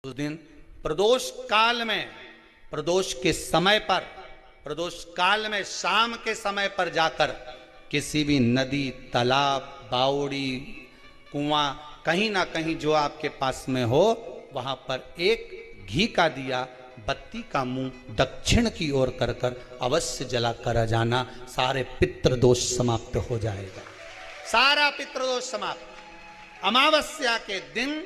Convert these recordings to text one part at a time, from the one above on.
उस दिन प्रदोष काल में, प्रदोष के समय पर, प्रदोष काल में शाम के समय पर जाकर किसी भी नदी, तालाब, बावड़ी, कुआं, कहीं ना कहीं जो आपके पास में हो, वहां पर एक घी का दिया, बत्ती का मुंह दक्षिण की ओर कर कर अवश्य जला कर जाना। सारे पितृदोष समाप्त हो जाएगा, सारा पितृदोष समाप्त। अमावस्या के दिन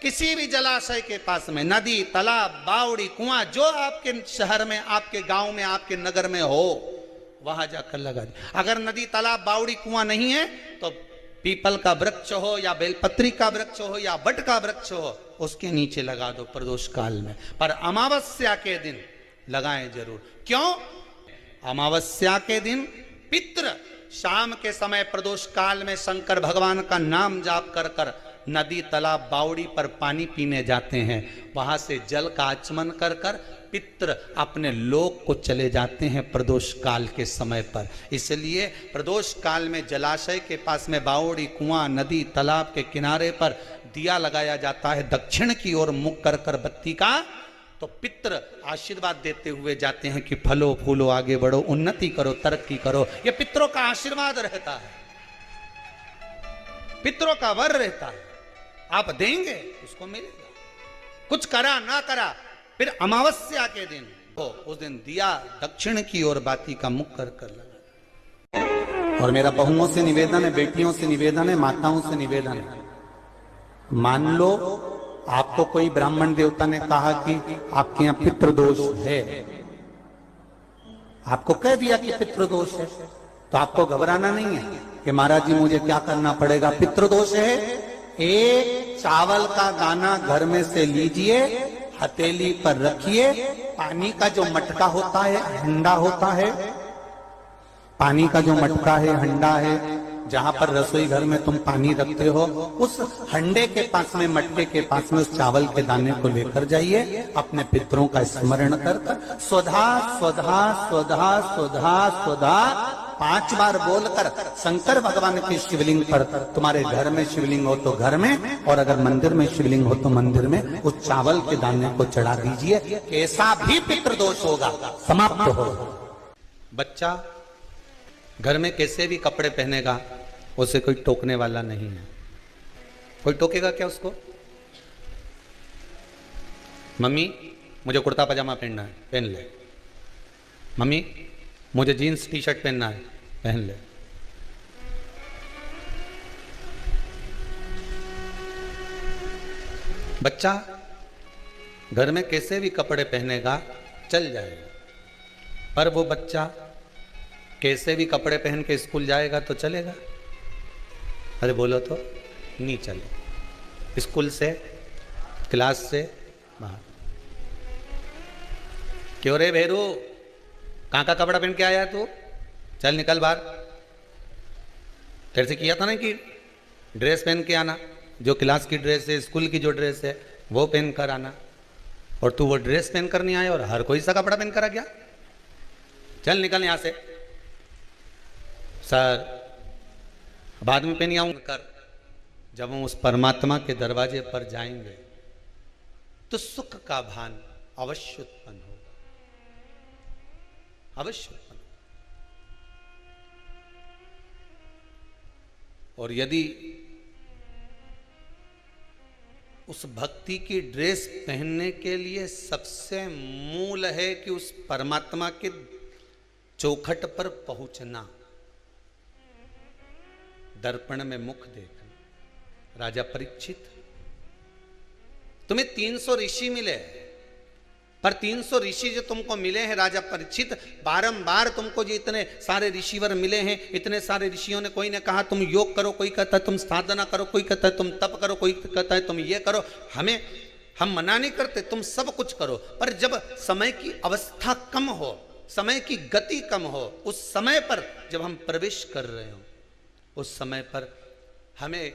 किसी भी जलाशय के पास में, नदी, तालाब, बावड़ी, कुआं, जो आपके शहर में, आपके गांव में, आपके नगर में हो, वहां जाकर लगा दे। अगर नदी, तालाब, बावड़ी, कुआं नहीं है तो पीपल का वृक्ष हो या बेलपत्री का वृक्ष हो या बट का वृक्ष हो, उसके नीचे लगा दो प्रदोष काल में। पर अमावस्या के दिन लगाएं जरूर। क्यों? अमावस्या के दिन पितृ शाम के समय प्रदोष काल में शंकर भगवान का नाम जाप कर कर नदी, तालाब, बावड़ी पर पानी पीने जाते हैं। वहां से जल का आचमन कर कर पितृ अपने लोक को चले जाते हैं प्रदोष काल के समय पर। इसलिए प्रदोष काल में जलाशय के पास में, बावड़ी, कुआं, नदी, तालाब के किनारे पर दिया लगाया जाता है दक्षिण की ओर मुख कर कर बत्ती का। तो पितृ आशीर्वाद देते हुए जाते हैं कि फलो फूलो, आगे बढ़ो, उन्नति करो, तरक्की करो। यह पितरों का आशीर्वाद रहता है, पितरों का वर रहता है। आप देंगे उसको मिलेगा, कुछ करा ना करा। फिर अमावस्या के दिन हो, उस दिन दिया दक्षिण की ओर बाती का मुख कर कर लगा। और मेरा बहुओं से निवेदन है, बेटियों से निवेदन है, माताओं से निवेदन है, मान लो आपको कोई ब्राह्मण देवता ने कहा कि आपके यहां पितृदोष है, आपको कह दिया कि पितृदोष है, तो आपको घबराना नहीं है कि महाराज जी मुझे क्या करना पड़ेगा। पितृदोष है, एक चावल का दाना घर में से लीजिए, हथेली पर रखिए, पानी का जो मटका होता है, हंडा होता है, पानी का जो मटका है, हंडा है, जहां पर रसोई घर में तुम पानी रखते हो, उस हंडे के पास में, मटके के पास में उस चावल के दाने को लेकर जाइए। अपने पितरों का स्मरण कर कर स्वधा स्वधा स्वधा स्वधा स्वधा 5 बार बोलकर शंकर भगवान के शिवलिंग पर, तुम्हारे घर में शिवलिंग हो तो घर में, और अगर मंदिर में शिवलिंग हो तो मंदिर में, उस चावल के दाने को चढ़ा दीजिए। कैसा भी पितृदोष होगा समाप्त हो। बच्चा घर में कैसे भी कपड़े पहनेगा, उसे कोई टोकने वाला नहीं है। कोई टोकेगा क्या उसको? मम्मी मुझे कुर्ता पजामा पहनना है, पहन ले। मम्मी मुझे जीन्स टी शर्ट पहनना है, पहन ले। बच्चा घर में कैसे भी कपड़े पहनेगा, चल जाएगा। पर वो बच्चा कैसे भी कपड़े पहन के स्कूल जाएगा तो चलेगा? अरे बोलो तो, नहीं चले। स्कूल से, क्लास से बाहर। क्यों रे भेरू, कहाँ का कपड़ा पहन के आया तू? चल निकल बाहर। तेरे से किया था ना कि ड्रेस पहन के आना, जो क्लास की ड्रेस है, स्कूल की जो ड्रेस है वो पहन कर आना, और तू वो ड्रेस पहन कर नहीं आया और हर कोई सा कपड़ा पहन कर आ गया। चल निकल यहां से। सर बाद में पहन आऊंगा कर। जब हम उस परमात्मा के दरवाजे पर जाएंगे तो सुख का भान अवश्य उत्पन्न होगा, अवश्य उत्पन्न। और यदि उस भक्ति की ड्रेस पहनने के लिए सबसे मूल है कि उस परमात्मा के चौखट पर पहुंचना, दर्पण में मुख देखना। राजा परीक्षित, तुम्हें 300 ऋषि मिले, पर 300 ऋषि जो तुमको मिले हैं राजा परीक्षित, बारंबार तुमको जो इतने सारे ऋषिवर मिले हैं, इतने सारे ऋषियों ने, कोई ने कहा तुम योग करो, कोई कहता है तुम साधना करो, कोई कहता है तुम तप करो, कोई कहता है तुम ये करो। हम मना नहीं करते, तुम सब कुछ करो, पर जब समय की अवस्था कम हो, समय की गति कम हो, उस समय पर जब हम प्रवेश कर रहे हो, उस समय पर हमें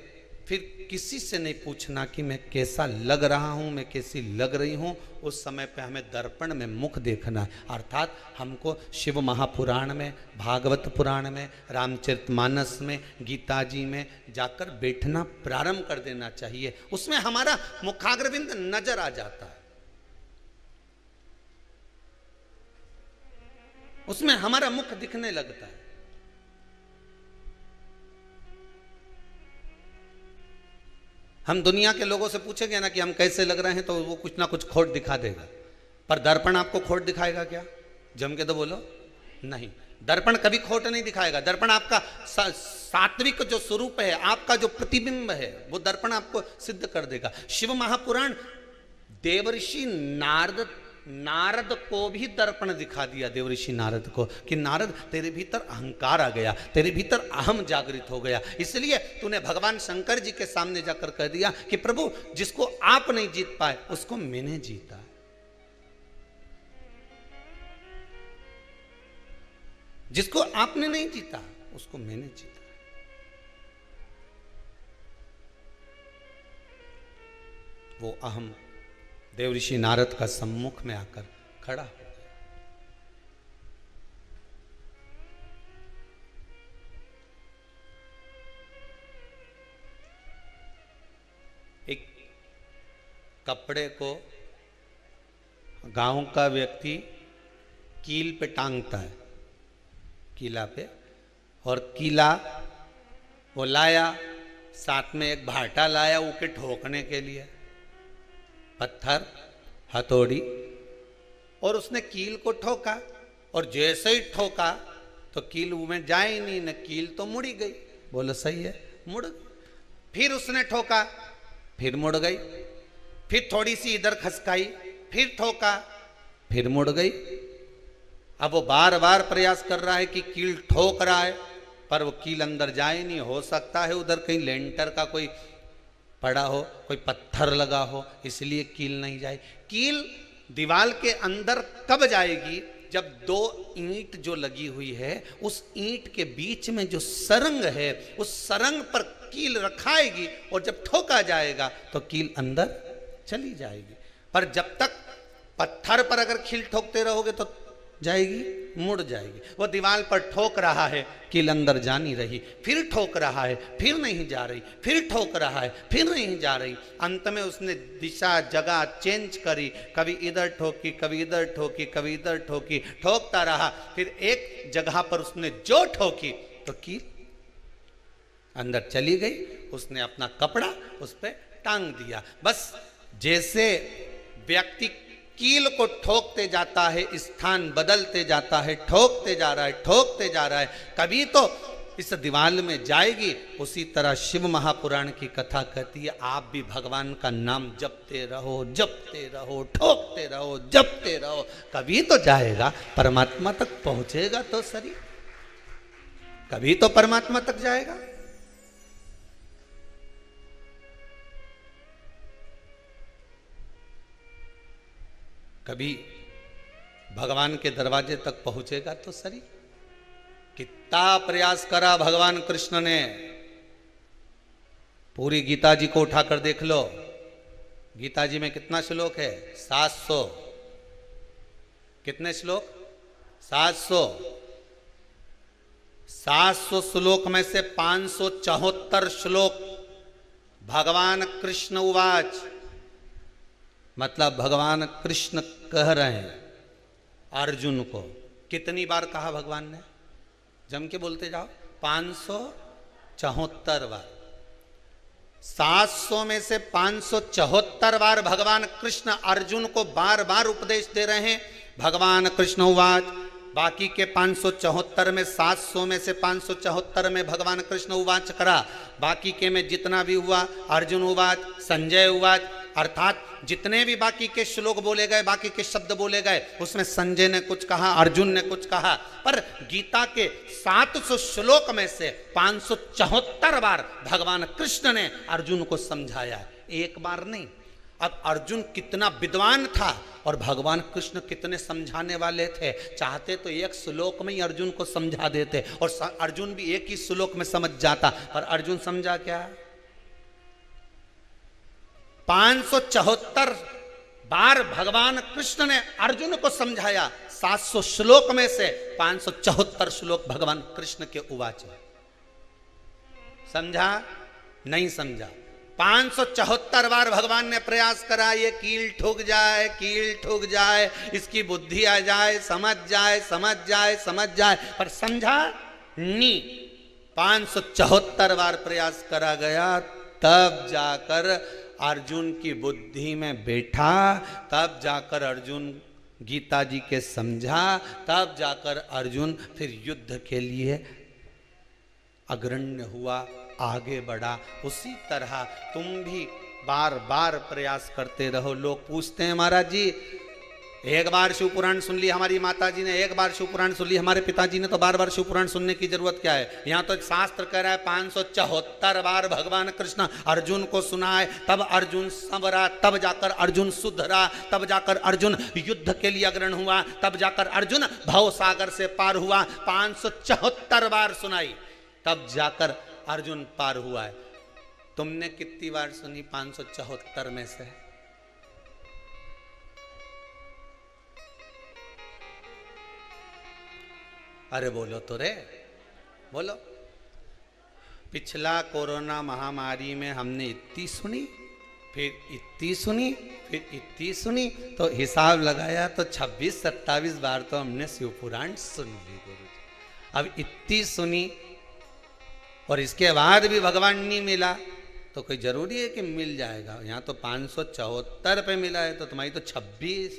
फिर किसी से नहीं पूछना कि मैं कैसा लग रहा हूँ, मैं कैसी लग रही हूँ। उस समय पे हमें दर्पण में मुख देखना है। अर्थात हमको शिव महापुराण में, भागवत पुराण में, रामचरितमानस में, गीता जी में जाकर बैठना प्रारंभ कर देना चाहिए। उसमें हमारा मुखाग्रविंद नजर आ जाता है, उसमें हमारा मुख दिखने लगता है। हम दुनिया के लोगों से पूछेंगे ना कि हम कैसे लग रहे हैं, तो वो कुछ ना कुछ खोट दिखा देगा, पर दर्पण आपको खोट दिखाएगा क्या? जम के तो बोलो, नहीं। दर्पण कभी खोट नहीं दिखाएगा। दर्पण आपका सात्विक जो स्वरूप है, आपका जो प्रतिबिंब है, वो दर्पण आपको सिद्ध कर देगा। शिव महापुराण देवर्षि नारद को भी दर्पण दिखा दिया, देवर्षि नारद को, कि नारद तेरे भीतर अहंकार आ गया, तेरे भीतर अहम जागृत हो गया, इसलिए तूने भगवान शंकर जी के सामने जाकर कह दिया कि प्रभु, जिसको आप नहीं जीत पाए उसको मैंने जीता। जिसको आपने नहीं जीता उसको मैंने जीता। वो अहम देवऋषि नारद का सम्मुख में आकर खड़ा हो गया। एक कपड़े को गांव का व्यक्ति कील पे टांगता है, कीला पे, और कीला वो लाया, साथ में एक भाटा लाया उके ठोकने के लिए, पत्थर, हथौड़ी, और उसने कील को ठोका, और जैसे ही ठोका तो कील में जाए ही नहीं, न कील तो मुड़ी गई। बोलो सही है, मुड़। फिर उसने ठोका, फिर मुड़ गई, फिर थोड़ी सी इधर खसकाई, फिर ठोका, फिर मुड़ गई। अब वो बार बार प्रयास कर रहा है कि कील ठोक रहा है, पर वो कील अंदर जाए नहीं। हो सकता है उधर कहीं लेंटर का कोई पड़ा हो, कोई पत्थर लगा हो, इसलिए कील नहीं जाए। कील दीवार के अंदर कब जाएगी? जब दो ईंट जो लगी हुई है, उस ईंट के बीच में जो सरंग है, उस सरंग पर कील रखाएगी, और जब ठोका जाएगा तो कील अंदर चली जाएगी। पर जब तक पत्थर पर अगर कील ठोकते रहोगे तो जाएगी, मुड़ जाएगी। वो दीवार पर ठोक रहा है, कील अंदर जा नहीं रही, फिर ठोक रहा है, फिर नहीं जा रही, फिर ठोक रहा है, फिर नहीं जा रही। अंत में उसने दिशा जगह चेंज करी, कभी इधर ठोकी, कभी इधर ठोकी, कभी इधर ठोकी, ठोकता रहा। फिर एक जगह पर उसने जो ठोकी तो कील अंदर चली गई। उसने अपना कपड़ा उस पर टांग दिया। बस जैसे व्यक्ति कील को ठोकते जाता है, स्थान बदलते जाता है, ठोकते जा रहा है, ठोकते जा रहा है, कभी तो इस दीवार में जाएगी। उसी तरह शिव महापुराण की कथा कहती है, आप भी भगवान का नाम जपते रहो, जपते रहो, ठोकते रहो, जपते रहो, कभी तो जाएगा, परमात्मा तक पहुंचेगा तो सही, कभी तो परमात्मा तक जाएगा। कभी भगवान के दरवाजे तक पहुंचेगा तो सही। कितना प्रयास करा भगवान कृष्ण ने। पूरी गीता जी को उठाकर देख लो, गीता जी में कितना श्लोक है? 700। कितने श्लोक? 700। 700 श्लोक में से 574 श्लोक भगवान कृष्ण उवाच, मतलब भगवान कृष्ण कह रहे हैं अर्जुन को। कितनी बार कहा भगवान ने? जम के बोलते जाओ, 574 बार। 700 में से 574 बार भगवान कृष्ण अर्जुन को बार बार उपदेश दे रहे हैं। भगवान कृष्ण उवाच, बाकी के 574 में 700 में से 574 में भगवान कृष्ण उवाच करा, बाकी के में जितना भी हुआ अर्जुन उवाच, संजय उवाच, अर्थात जितने भी बाकी के श्लोक बोले गए, बाकी के शब्द बोले गए, उसमें संजय ने कुछ कहा, अर्जुन ने कुछ कहा, पर गीता के 700 श्लोक में से 574 बार भगवान कृष्ण ने अर्जुन को समझाया, एक बार नहीं। अब अर्जुन कितना विद्वान था और भगवान कृष्ण कितने समझाने वाले थे। चाहते तो एक श्लोक में ही अर्जुन को समझा देते और अर्जुन भी एक ही श्लोक में समझ जाता, पर अर्जुन समझा क्या? 574 बार भगवान कृष्ण ने अर्जुन को समझाया। 700 श्लोक में से 574 श्लोक भगवान कृष्ण के उवाच। समझा? नहीं समझा। 574 बार भगवान ने प्रयास करा, ये कील ठुक जाए, कील ठुक जाए, इसकी बुद्धि आ जाए, समझ जाए, समझ जाए, समझ जाए, पर समझा नहीं। 574 बार प्रयास करा गया, तब जाकर अर्जुन की बुद्धि में बैठा, तब जाकर अर्जुन गीता जी के समझा, तब जाकर अर्जुन फिर युद्ध के लिए अग्रण्य हुआ, आगे बढ़ा। उसी तरह तुम भी बार बार प्रयास करते रहो। लोग पूछते हैं महाराज जी, एक बार शिव पुराण सुन ली हमारी माता जी ने, एक बार शिव पुराण सुन ली हमारे पिताजी ने, तो बार बार शिव पुराण सुनने की जरूरत क्या है? यहाँ तो शास्त्र कह रहा है 574 बार भगवान कृष्ण अर्जुन को सुनाए, तब अर्जुन संवरा, तब जाकर अर्जुन सुधरा, तब जाकर अर्जुन युद्ध के लिए अग्रण हुआ, तब जाकर अर्जुन भव सागर से पार हुआ। 574 बार सुनाई, तब जाकर अर्जुन पार हुआ है। तुमने कितनी बार सुनी 574 में से? अरे बोलो तो रे, बोलो। पिछला कोरोना महामारी में हमने इतनी सुनी, फिर इतनी सुनी, फिर इतनी सुनी, तो हिसाब लगाया तो 26-27 बार तो हमने शिव पुराण सुन ली गुरु जी। अब इतनी सुनी और इसके बाद भी भगवान नहीं मिला, तो कोई जरूरी है कि मिल जाएगा? यहाँ तो 574 पे मिला है, तो तुम्हारी तो 26।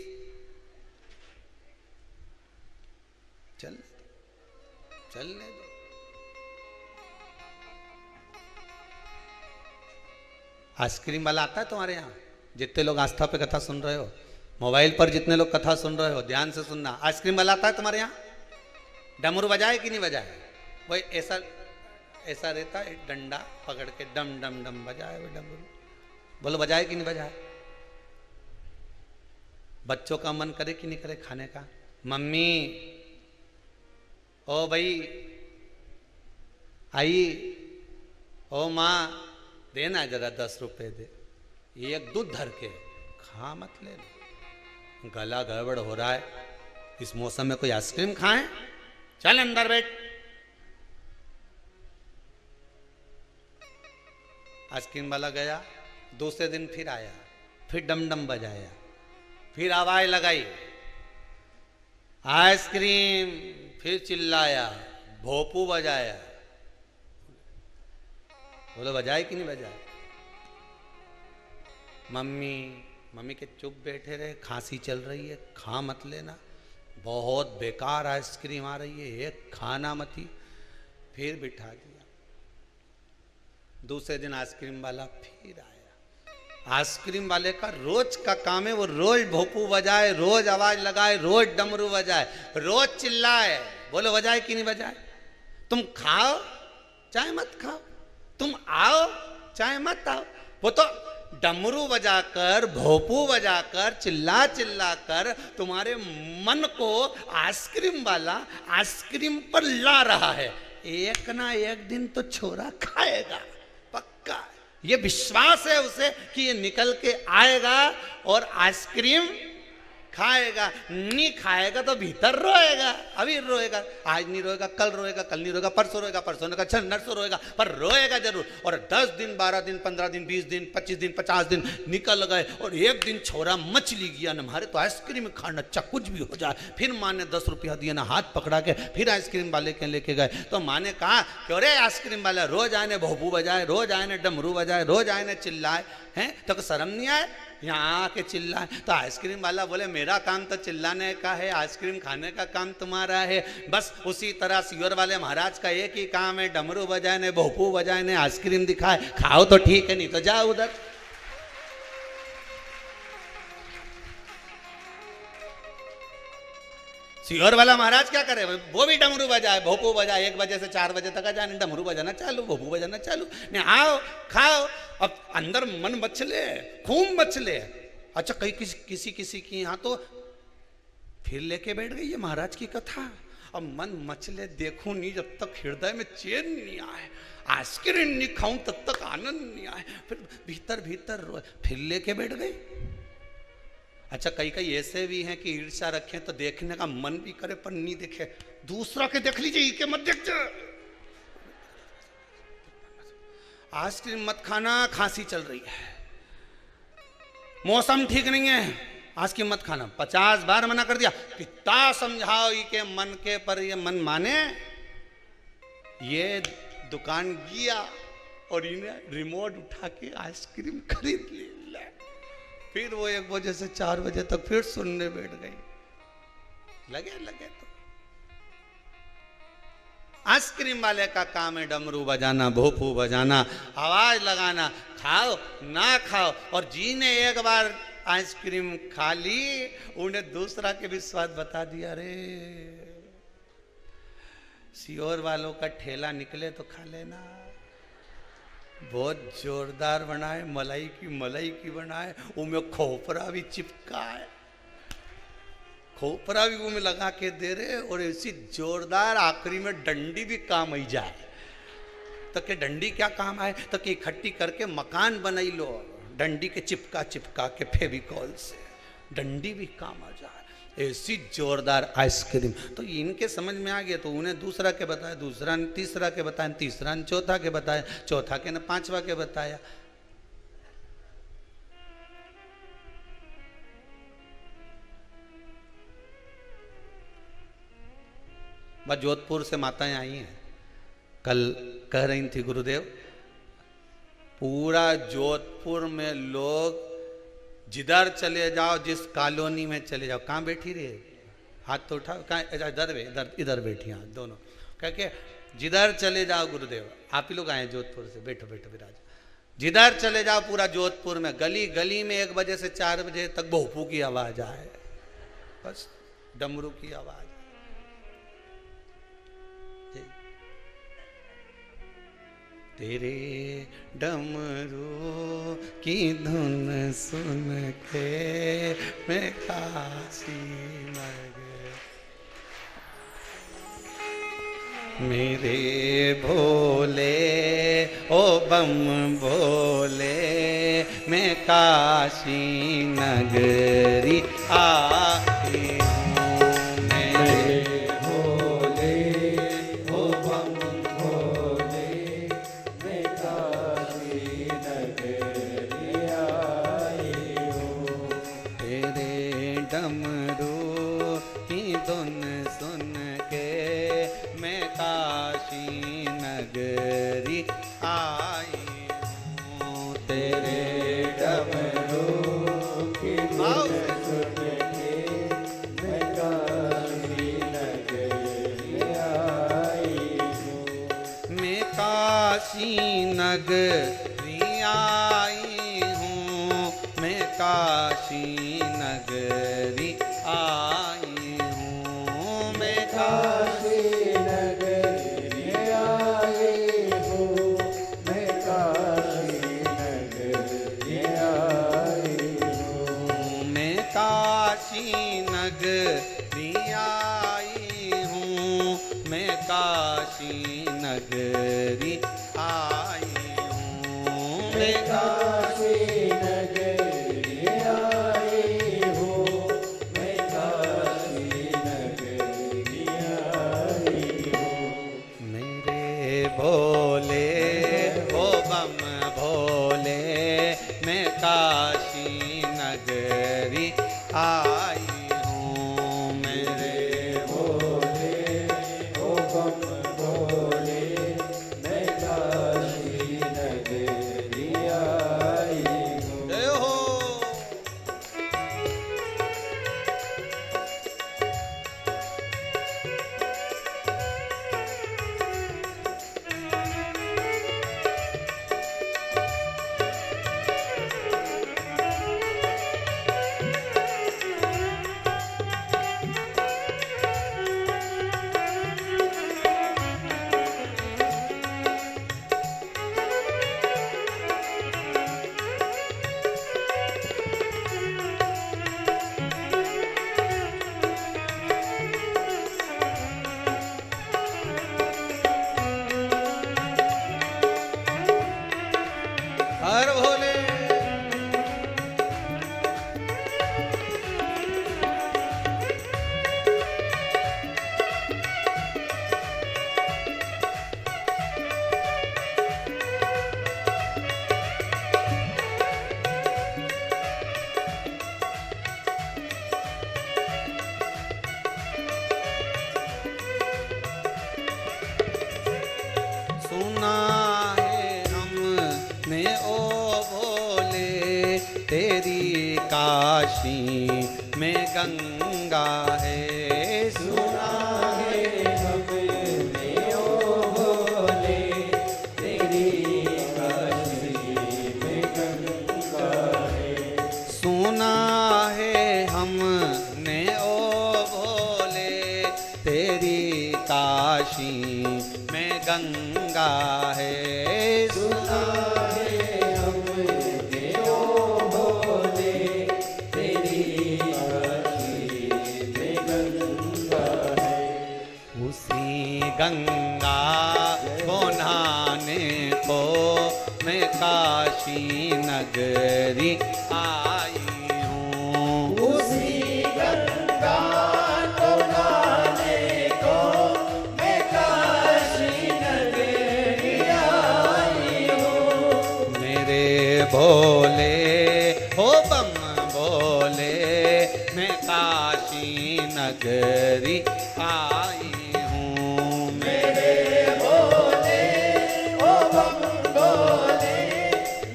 चलने दो। आइसक्रीम वाला आता है तुम्हारे यहाँ? जितने लोग आस्था पे कथा सुन रहे हो, मोबाइल पर जितने लोग कथा सुन रहे हो, ध्यान से सुनना। आइसक्रीम वाला आता है तुम्हारे यहाँ? डमरू बजाए कि नहीं बजाए? वही ऐसा ऐसा रहता है, डंडा पकड़ के डम डम डम बजाए वो डमरू। बोलो बजाए कि नहीं बजाए? बच्चों का मन करे कि नहीं करे खाने का? मम्मी, ओ भाई आई, ओ माँ, देना जरा 10 रुपए दे, एक दूध धर के खा, मत ले लो, गला गड़बड़ हो रहा है, इस मौसम में कोई आइसक्रीम खाएं? चल अंदर बैठ। आइसक्रीम वाला गया, दूसरे दिन फिर आया, फिर डम डम बजाया, फिर आवाज लगाई आइसक्रीम, फिर चिल्लाया, भोपू बजाया। बोलो बजाए कि नहीं बजाए? मम्मी के चुप बैठे रहे, खांसी चल रही है, खा मत लेना, बहुत बेकार आइसक्रीम आ रही है, एक खाना मत ही। फिर बिठा दिया। दूसरे दिन आइसक्रीम वाला फिर आया। आइसक्रीम वाले का रोज का काम है, वो रोज भोपू बजाए, रोज आवाज लगाए, रोज डमरू बजाए, रोज चिल्लाए। बोलो बजाए कि नहीं बजाए? तुम खाओ चाहे मत खाओ, तुम आओ चाहे मत आओ, वो तो डमरू बजाकर, भोपू बजाकर, चिल्ला चिल्ला कर तुम्हारे मन को आइसक्रीम वाला आइसक्रीम पर ला रहा है। एक ना एक दिन तो छोरा खाएगा, पक्का। ये विश्वास है उसे कि ये निकल के आएगा और आइसक्रीम खाएगा। नहीं खाएगा तो भीतर रोएगा, अभी रोएगा, आज नहीं रोएगा, कल रोएगा, कल नहीं रोएगा, परसों रोएगा, परसों रोएगा, छह नरसों रोएगा, पर रोएगा जरूर। और 10 दिन, 12 दिन, 15 दिन, 20 दिन, 25 दिन, 50 दिन निकल गए और एक दिन छोरा मछली गया न, हमारे तो आइसक्रीम खाना, अच्छा कुछ भी हो जाए। फिर माँ ने 10 रुपया दिया ना, हाथ पकड़ा के फिर आइसक्रीम वाले के लेके गए। तो माँ ने कहा कि अरे आइसक्रीम वाला रोज आए ने भोपू बजाए, रोज आए ने डमरू बजाए, रोज आए ने चिल्लाए, हैं तो शर्म नहीं आए यहाँ आके चिल्लाए? तो आइसक्रीम वाला बोले मेरा काम तो चिल्लाने का है, आइसक्रीम खाने का काम तुम्हारा है। बस उसी तरह सियोर वाले महाराज का एक ही काम है, डमरू बजाए ने, भोपू बजाए ने, आइसक्रीम दिखाए। खाओ तो ठीक है, नहीं तो जाओ उधर। सियोर वाला महाराज क्या करे? वो भी डमरू बजाए, भोपू बजाए, 1 बजे से 4 बजे तक आ जाए, डमरू बजाना चालू, भोपू बजाना चालू। नहीं आओ खाओ, अब अंदर मन मचले, खूब मचले। अच्छा कहीं किसी की यहाँ तो फिर लेके बैठ गई है महाराज की कथा। अब मन मचले देखूं नहीं जब तक हृदय में चैन नहीं आए, आइसक्रीम नहीं खाऊं तब तक आनंद नहीं आए, फिर भीतर भीतर फिर लेके बैठ गई। अच्छा कई कई ऐसे भी हैं कि ईर्ष्या रखें तो देखने का मन भी करे पर नहीं देखे, दूसरा के देख लीजिए के मत देख। आइसक्रीम मत खाना, खांसी चल रही है, मौसम ठीक नहीं है, आइसक्रीम मत खाना, 50 बार मना कर दिया, कितना समझाओ के मन के पर ये मन माने। ये दुकान गया और इन्हें रिमोट उठा के आइसक्रीम खरीद ली। फिर वो 1 बजे से 4 बजे तक फिर सुनने बैठ गई। लगे तो आइसक्रीम वाले का काम है डमरू बजाना, भोपू बजाना, आवाज लगाना, खाओ ना खाओ। और जी ने एक बार आइसक्रीम खा ली, उन्हें दूसरा के भी स्वाद बता दिया। रे सियोर वालों का ठेला निकले तो खा लेना, बहुत जोरदार बनाए, मलाई की बनाए, उनमें खोपरा भी चिपका है, खोपरा भी उनमें लगा के दे रहे, और ऐसी जोरदार आखिरी में डंडी भी काम आई जाए। तो के डंडी क्या काम आए, तो कि इकट्ठी करके मकान बनाई लो, डंडी के चिपका के फेविकॉल से डंडी भी काम आ जाए, ऐसी जोरदार आइसक्रीम। तो इनके समझ में आ गया तो उन्हें दूसरा के बताया, दूसरा ने तीसरा के बताया, तीसरा ने चौथा के बताया, चौथा के ने 5वां के बताया। बस जोधपुर से माताएं आई हैं, कल कह रही थी गुरुदेव, पूरा जोधपुर में लोग जिधर चले जाओ, जिस कॉलोनी में चले जाओ, कहाँ बैठी रही है, हाथ तो उठाओ, कहाँ इधर बैठी, हाँ दोनों, कह के जिधर चले जाओ गुरुदेव, आप ही लोग आए जोधपुर से, बैठो विराज, जिधर चले जाओ पूरा जोधपुर में गली गली में 1 बजे से 4 बजे तक भोपू की आवाज आए, बस डमरू की आवाज। तेरे डमरू की धुन सुन के मैं काशी मर गया, मेरे भोले ओ बम भोले, मैं काशी नगरी आई हूँ, मेरे भोले ओ बम भोले, मैं काशी नगरी आई हूँ, तेरे डमरू की धुन सुन के मैं काशी नगरी आई हूँ, तेरे डमरू की धुन सुन के मैं काशी नगरी आई हूँ, मैं काशी नगरी आई हूँ, मैं काशी नगरी आई हूँ, मैं काशी नगरी आई हूँ, मैं काशी नगरी आई हूँ, मैं काशी नगरी आई हूँ, मैं काशी नगरी आई हूँ, मैं काशी नगरी आई हूँ, मैं काशी नगरी आई हूँ, मेरे भोले ओ बम भोले, मैं काशी नगरी आई हूँ, मेरे भोले ओ बम भोले, मैं काशी नगरी आई हूँ। जय हो। काशी में गंगा है। सुना है हमने ओ भोले तेरी काशी में गंगा है। सुना है हमने ओ भोले तेरी काशी में गंगा है। सुना है हमने ओ भोले तेरी काशी में गंगा है। उसी गंगा को नहाने को मैं काशी नगरी आई हूँ। उसी गंगा को नहाने को मैं काशी नगरी आई हूँ। मेरे भोले हो बम भोले मैं काशी नगरी आई हूँ। मेरे भोले हो बम भोले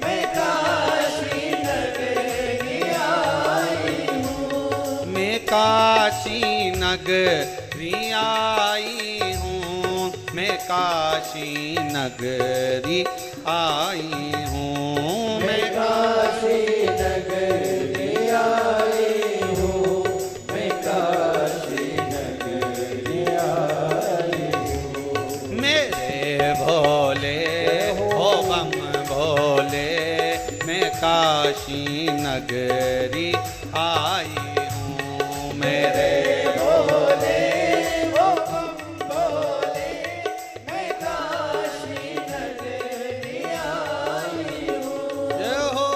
मैं काशी नगरी आई हूँ। मैं काशी नगरी आई हूँ। मैं काशी नगरी आई हूँ। मैं काशी नगरी आई हूँ। मैं काशी नगरी आई हूँ। मेरे भोले हो बम भोले मैं काशी नगरी आई हूँ। मेरे भोले हो बम भोले मैं काशी नगरी आई हूँ। जय हो।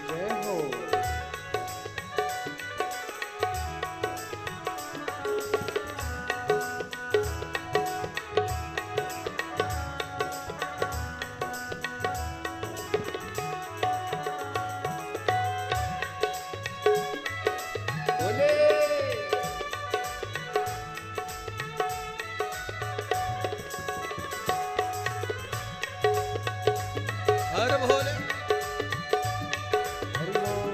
जय हो। हर भोले हरि बोल।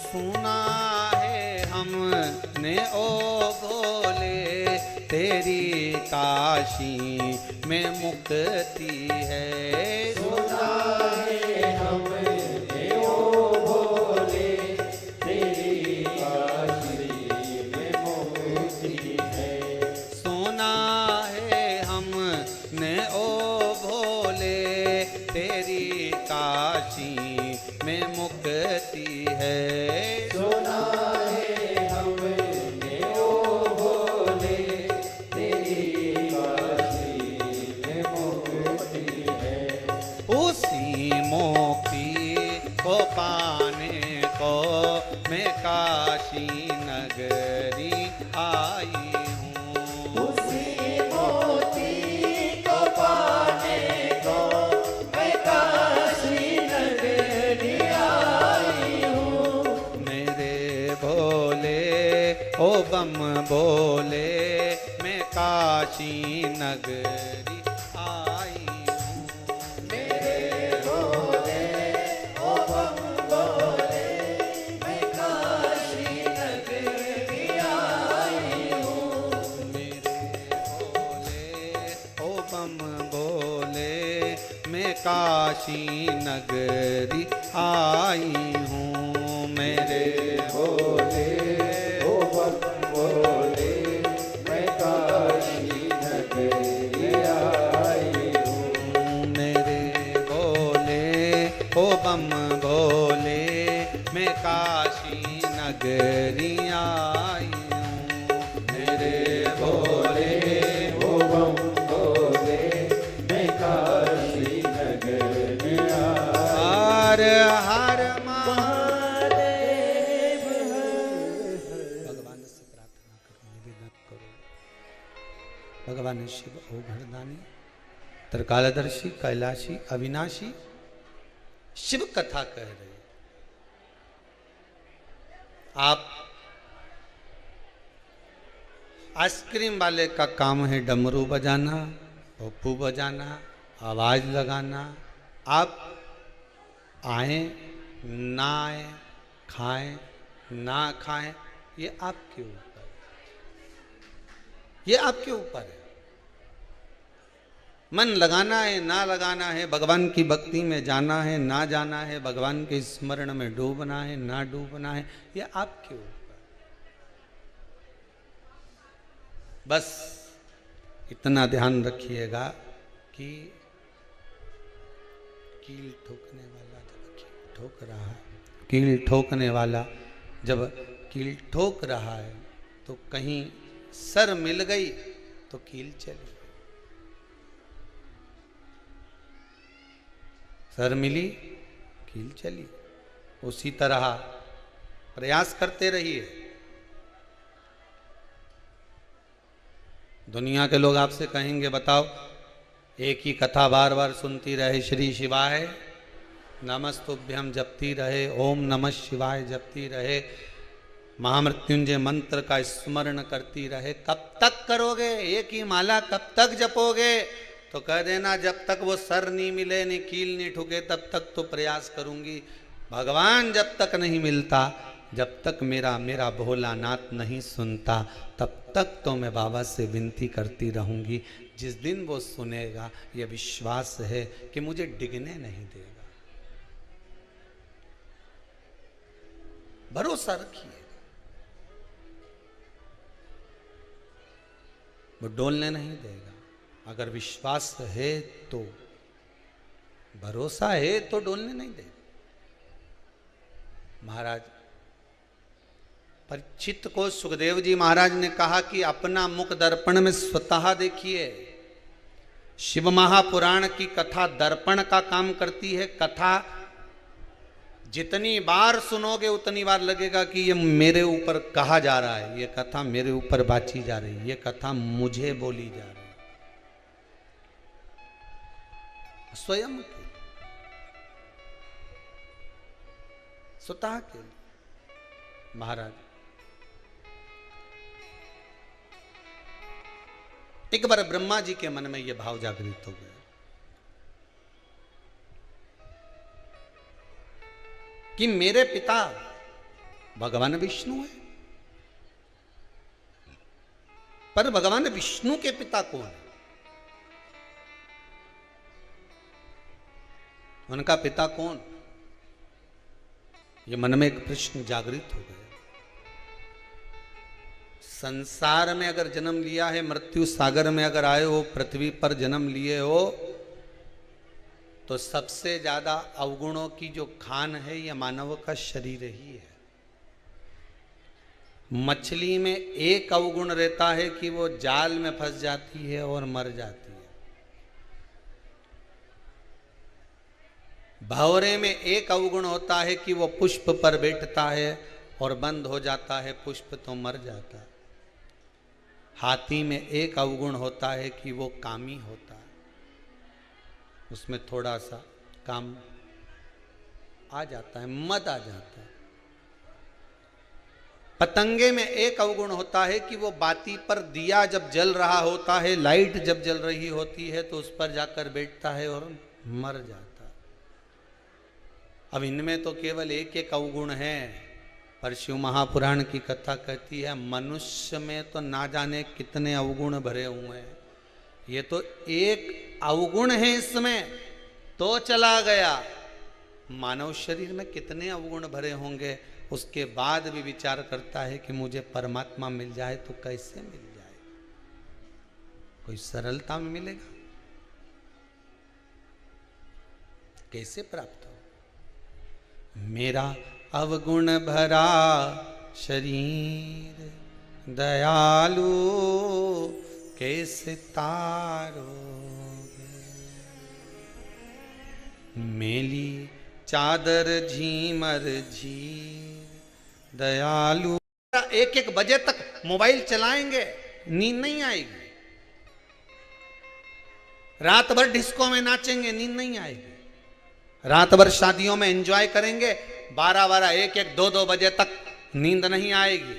सुना है हमने ओ भोले तेरी काशी में मुक्ति है। सुना है हमने ओ भोले तेरी काशी में मुक्ति है। सुना है हमने ओ भोले तेरी काशी में मुक्ति है। सुना है हमने ओ भोले तेरी काशी में मुक्ति है। उसी मुक्ति को पाने को मैं काशी नगरी आई हूँ। उसी मुक्ति को पाने को मैं काशी नगरी आई हूँ। मेरे भोले ओ बम भोले मैं काशी नगरी आई हूँ। मेरे भोले ओ बम भोले मैं काशी नगरी आई हूँ। मेरे भोले ओ बम भोले मैं काशी नगरी आई हूँ। मेरे भोले ओ बम भोले मैं काशी नगरी आई हूँ। मेरे भोले ओ बम भोले भोले मैं काशी नगरी आई हूँ। मेरे भोले ओ बम भोले मैं काशी नगरी हर हर महादेव भगवान से प्रार्थना करो, निवेदन करो। भगवान शिव औघड़दानी, त्रिकालदर्शी, कैलाशी, अविनाशी शिव कथा कह रहे। आप आइसक्रीम वाले का काम है डमरू बजाना, पप्पू बजाना, आवाज लगाना। आप आए ना आए, खाएं ना खाएं, ये आपके ऊपर, ये आपके ऊपर है। मन लगाना है ना लगाना है, भगवान की भक्ति में जाना है ना जाना है, भगवान के स्मरण में डूबना है ना डूबना है, ये आपके ऊपर। बस इतना ध्यान रखिएगा कि कील ठोकने वाला जब कील ठोक रहा है, कील ठोकने वाला जब कील ठोक रहा है तो कहीं सर मिल गई तो कील चली, सर मिली कील चली। उसी तरह प्रयास करते रहिए। दुनिया के लोग आपसे कहेंगे बताओ, एक ही कथा बार बार सुनती रहे, श्री शिवाय नमस्तुभ्यम जपती रहे, ओम नमः शिवाय जपती रहे, महामृत्युंजय मंत्र का स्मरण करती रहे, कब तक करोगे? एक ही माला कब तक जपोगे? तो कह देना जब तक वो सर नहीं मिले, नहीं कील नहीं ठुके, तब तक तो प्रयास करूंगी। भगवान जब तक नहीं मिलता, जब तक मेरा भोलानाथ नहीं सुनता, तब तक तो मैं बाबा से विनती करती रहूंगी। जिस दिन वो सुनेगा, ये विश्वास है कि मुझे डिगने नहीं देगा। भरोसा रखिए, वो डोलने नहीं देगा। अगर विश्वास है तो, भरोसा है तो डोलने नहीं देगा। महाराज परीक्षित को सुखदेव जी महाराज ने कहा कि अपना मुख दर्पण में स्वतः देखिए। शिव महापुराण की कथा दर्पण का काम करती है। कथा जितनी बार सुनोगे उतनी बार लगेगा कि ये मेरे ऊपर कहा जा रहा है, ये कथा मेरे ऊपर बाची जा रही है, ये कथा मुझे बोली जा रही है। स्वयं के स्वतः के लिए। महाराज एक बार ब्रह्मा जी के मन में यह भाव जागृत हो गया कि मेरे पिता भगवान विष्णु है, पर भगवान विष्णु के पिता कौन है? उनका पिता कौन? ये मन में एक प्रश्न जागृत हो गया। संसार में अगर जन्म लिया है, मृत्यु सागर में अगर आए हो, पृथ्वी पर जन्म लिए हो, तो सबसे ज्यादा अवगुणों की जो खान है यह मानव का शरीर ही है। मछली में एक अवगुण रहता है कि वो जाल में फंस जाती है और मर जाती है। भंवरे में एक अवगुण होता है कि वो पुष्प पर बैठता है और बंद हो जाता है, पुष्प तो मर जाता है। हाथी में एक अवगुण होता है कि वो कामी होता है, उसमें थोड़ा सा काम आ जाता है, मद आ जाता है। पतंगे में एक अवगुण होता है कि वो बाती पर दिया जब जल रहा होता है, लाइट जब जल रही होती है तो उस पर जाकर बैठता है और मर जाता है। अब इनमें तो केवल एक एक अवगुण है, पर शिव महापुराण की कथा कहती है मनुष्य में तो ना जाने कितने अवगुण भरे हुए हैं। ये तो एक अवगुण है इसमें तो चला गया, मानव शरीर में कितने अवगुण भरे होंगे। उसके बाद भी विचार करता है कि मुझे परमात्मा मिल जाए तो कैसे मिल जाए, कोई सरलता में मिलेगा, कैसे प्राप्त हो। मेरा अवगुण भरा शरीर दयालु कैसे तारोगे। मेली चादर झीमर झीर दयालु। एक एक बजे तक मोबाइल चलाएंगे, नींद नहीं आएगी। रात भर डिस्को में नाचेंगे, नींद नहीं आएगी। रात भर शादियों में एंजॉय करेंगे, 12-12, 1-1, 2-2 बजे तक नींद नहीं आएगी।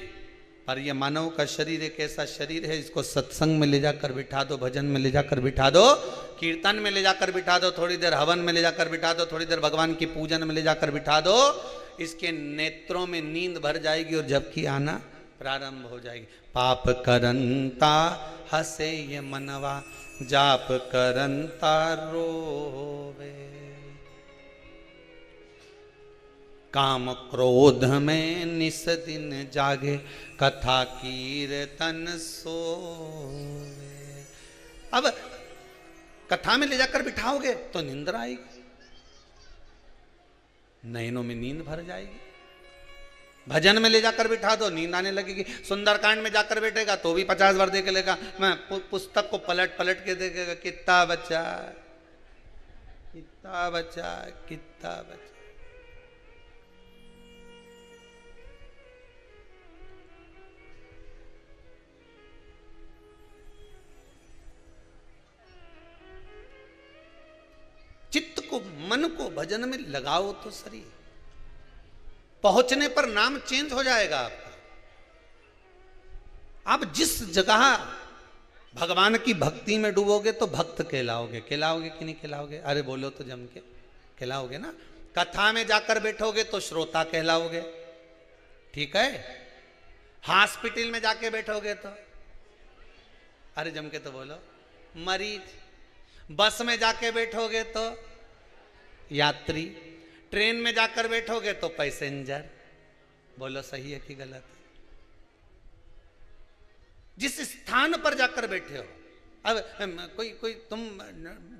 पर यह मानव का शरीर एक ऐसा शरीर है, इसको सत्संग में ले जाकर बिठा दो, भजन में ले जाकर बिठा दो, कीर्तन में ले जाकर बिठा दो, थोड़ी देर हवन में ले जाकर बिठा दो, थोड़ी देर भगवान की पूजन में ले जाकर बिठा दो, इसके नेत्रों में नींद भर जाएगी और झपकी आना प्रारंभ हो जाएगी। पाप करंता हसे ये मनवा, जाप करंता रोवे। काम क्रोध में निस दिन जागे, कथा कीर्तन सोवे। अब कथा में ले जाकर बिठाओगे तो नींद आएगी, नैनों में नींद भर जाएगी। भजन में ले जाकर बिठा दो, नींद आने लगेगी। सुंदरकांड में जाकर बैठेगा तो भी 50 बार देख लेगा, मैं पुस्तक को पलट पलट के देखेगा, कितना बच्चा कितना बच्चा कितना बच्चा। चित्त को, मन को भजन में लगाओ तो सही। पहुंचने पर नाम चेंज हो जाएगा आपका। आप जिस जगह भगवान की भक्ति में डूबोगे तो भक्त कहलाओगे। कहलाओगे कि नहीं कहलाओगे? अरे बोलो तो जम के, कहलाओगे ना। कथा में जाकर बैठोगे तो श्रोता कहलाओगे, ठीक है। हॉस्पिटल में जाके बैठोगे तो, अरे जम के तो बोलो, मरीज। बस में जाके बैठोगे तो यात्री, ट्रेन में जाकर बैठोगे तो पैसेंजर। बोलो सही है कि गलत है? जिस स्थान पर जाकर बैठे हो, अब कोई तुम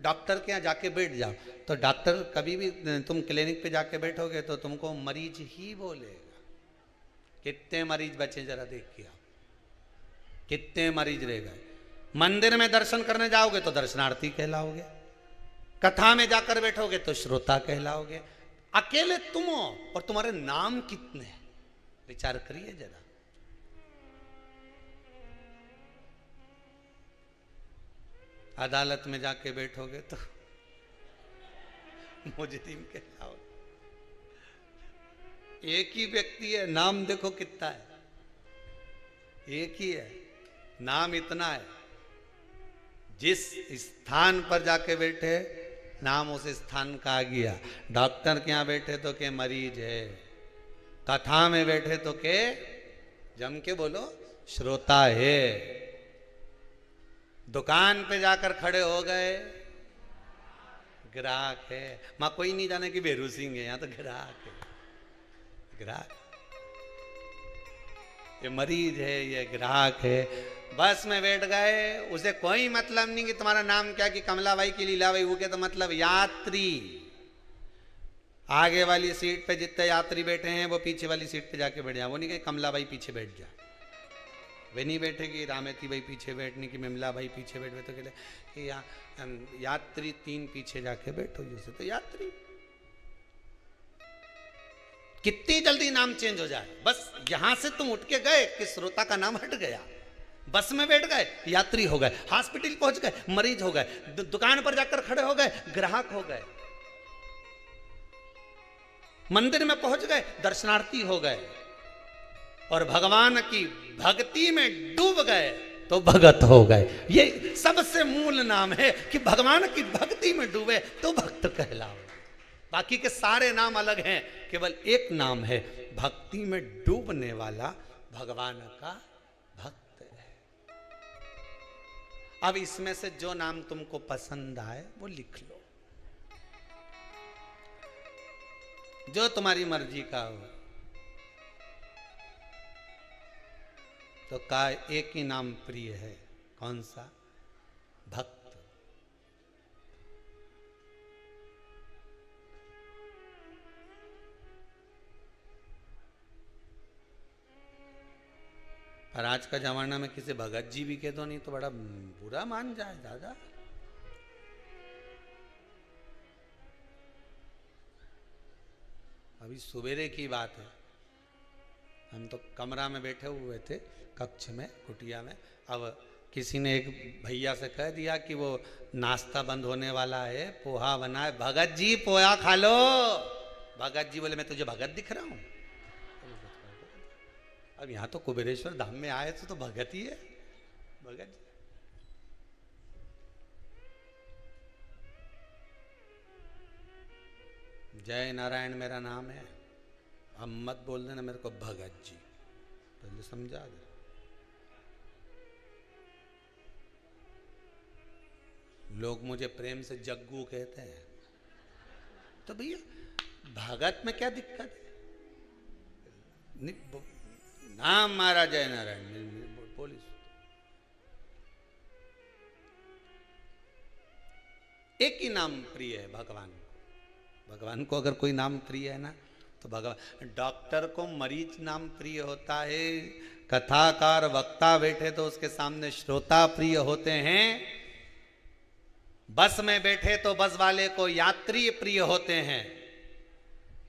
डॉक्टर के यहाँ जाके बैठ जाओ तो डॉक्टर कभी भी तुम क्लिनिक पे जाके बैठोगे तो तुमको मरीज ही बोलेगा। कितने मरीज बचे जरा देख के आओ, कितने मरीज रह गए। मंदिर में दर्शन करने जाओगे तो दर्शनार्थी कहलाओगे, कथा में जाकर बैठोगे तो श्रोता कहलाओगे। अकेले तुम हो और तुम्हारे नाम कितने हैं, विचार करिए जरा। अदालत में जाके बैठोगे तो मुजरिम कहलाओगे। एक ही व्यक्ति है, नाम देखो कितना है, एक ही है, नाम इतना है। जिस स्थान पर जाके बैठे नाम उस स्थान का आ गया। डॉक्टर के यहाँ बैठे तो के मरीज है, कथा में बैठे तो के जम के बोलो श्रोता है। दुकान पे जाकर खड़े हो गए ग्राहक है। मां कोई नहीं जाने कि बेरू सिंह है, यहाँ तो ग्राहक है, ग्राहक। ये मरीज है, ये ग्राहक है। बस में बैठ गए, उसे कोई मतलब नहीं कि तुम्हारा नाम क्या, कि कमलाबाई की लीलाबाई, वो के तो मतलब यात्री। आगे वाली सीट पे जितने यात्री बैठे हैं वो पीछे वाली सीट पे जाके बैठ जाए। वो नहीं कहे कमलाबाई पीछे बैठ जा, वे नहीं बैठेगी रामेती भाई पीछे बैठने की, मिमला भाई पीछे बैठे तो कहले कि यात्री 3 पीछे जाके बैठो। जैसे तो यात्री कितनी जल्दी नाम चेंज हो जाए। बस यहां से तुम उठ के गए कि श्रोता का नाम हट गया, बस में बैठ गए यात्री हो गए, हॉस्पिटल पहुंच गए मरीज हो गए, दुकान पर जाकर खड़े हो गए ग्राहक हो गए, मंदिर में पहुंच गए दर्शनार्थी हो गए, और भगवान की भक्ति में डूब गए तो भगत हो गए। ये सबसे मूल नाम है कि भगवान की भक्ति में डूबे तो भक्त कहलाओ। बाकी के सारे नाम अलग हैं, केवल एक नाम है भक्ति में डूबने वाला भगवान का भक्त है। अब इसमें से जो नाम तुमको पसंद आए वो लिख लो, जो तुम्हारी मर्जी का हो। तो का एक ही नाम प्रिय है, कौन सा? भक्त। और आज का जमाना में किसी भगत जी भी कह दो नहीं तो बड़ा बुरा मान जाए दादा। अभी सवेरे की बात है, हम तो कमरा में बैठे हुए थे, कक्ष में, कुटिया में। अब किसी ने एक भैया से कह दिया कि वो नाश्ता बंद होने वाला है, पोहा बना है, भगत जी पोहा खा लो। भगत जी बोले मैं तुझे भगत दिख रहा हूं? अब यहां तो कुबेरेश्वर धाम में आए तो भगत ही है, भगत जी। जय नारायण मेरा नाम है, अब मत बोल देना मेरे को भगत जी, पहले समझा दे। लोग मुझे प्रेम से जग्गू कहते हैं, तो भैया भगत में क्या दिक्कत है? नाम मारा जय नारायण पुलिस। एक ही नाम प्रिय है भगवान को। भगवान को अगर कोई नाम प्रिय है ना तो भगवान। डॉक्टर को मरीज नाम प्रिय होता है, कथाकार वक्ता बैठे तो उसके सामने श्रोता प्रिय होते हैं, बस में बैठे तो बस वाले को यात्री प्रिय होते हैं,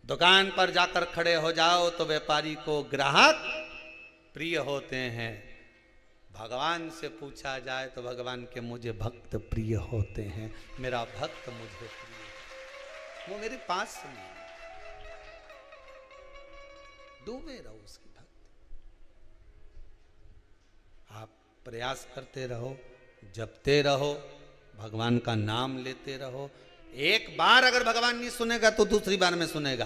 दुकान पर जाकर खड़े हो जाओ तो व्यापारी को ग्राहक प्रिय होते हैं। भगवान से पूछा जाए तो भगवान के मुझे भक्त प्रिय होते हैं, मेरा भक्त मुझे प्रिय, वो मेरे पास से नहीं, डूबे रहो उसकी भक्ति। आप प्रयास करते रहो, जपते रहो, भगवान का नाम लेते रहो। एक बार अगर भगवान नहीं सुनेगा तो दूसरी बार में सुनेगा।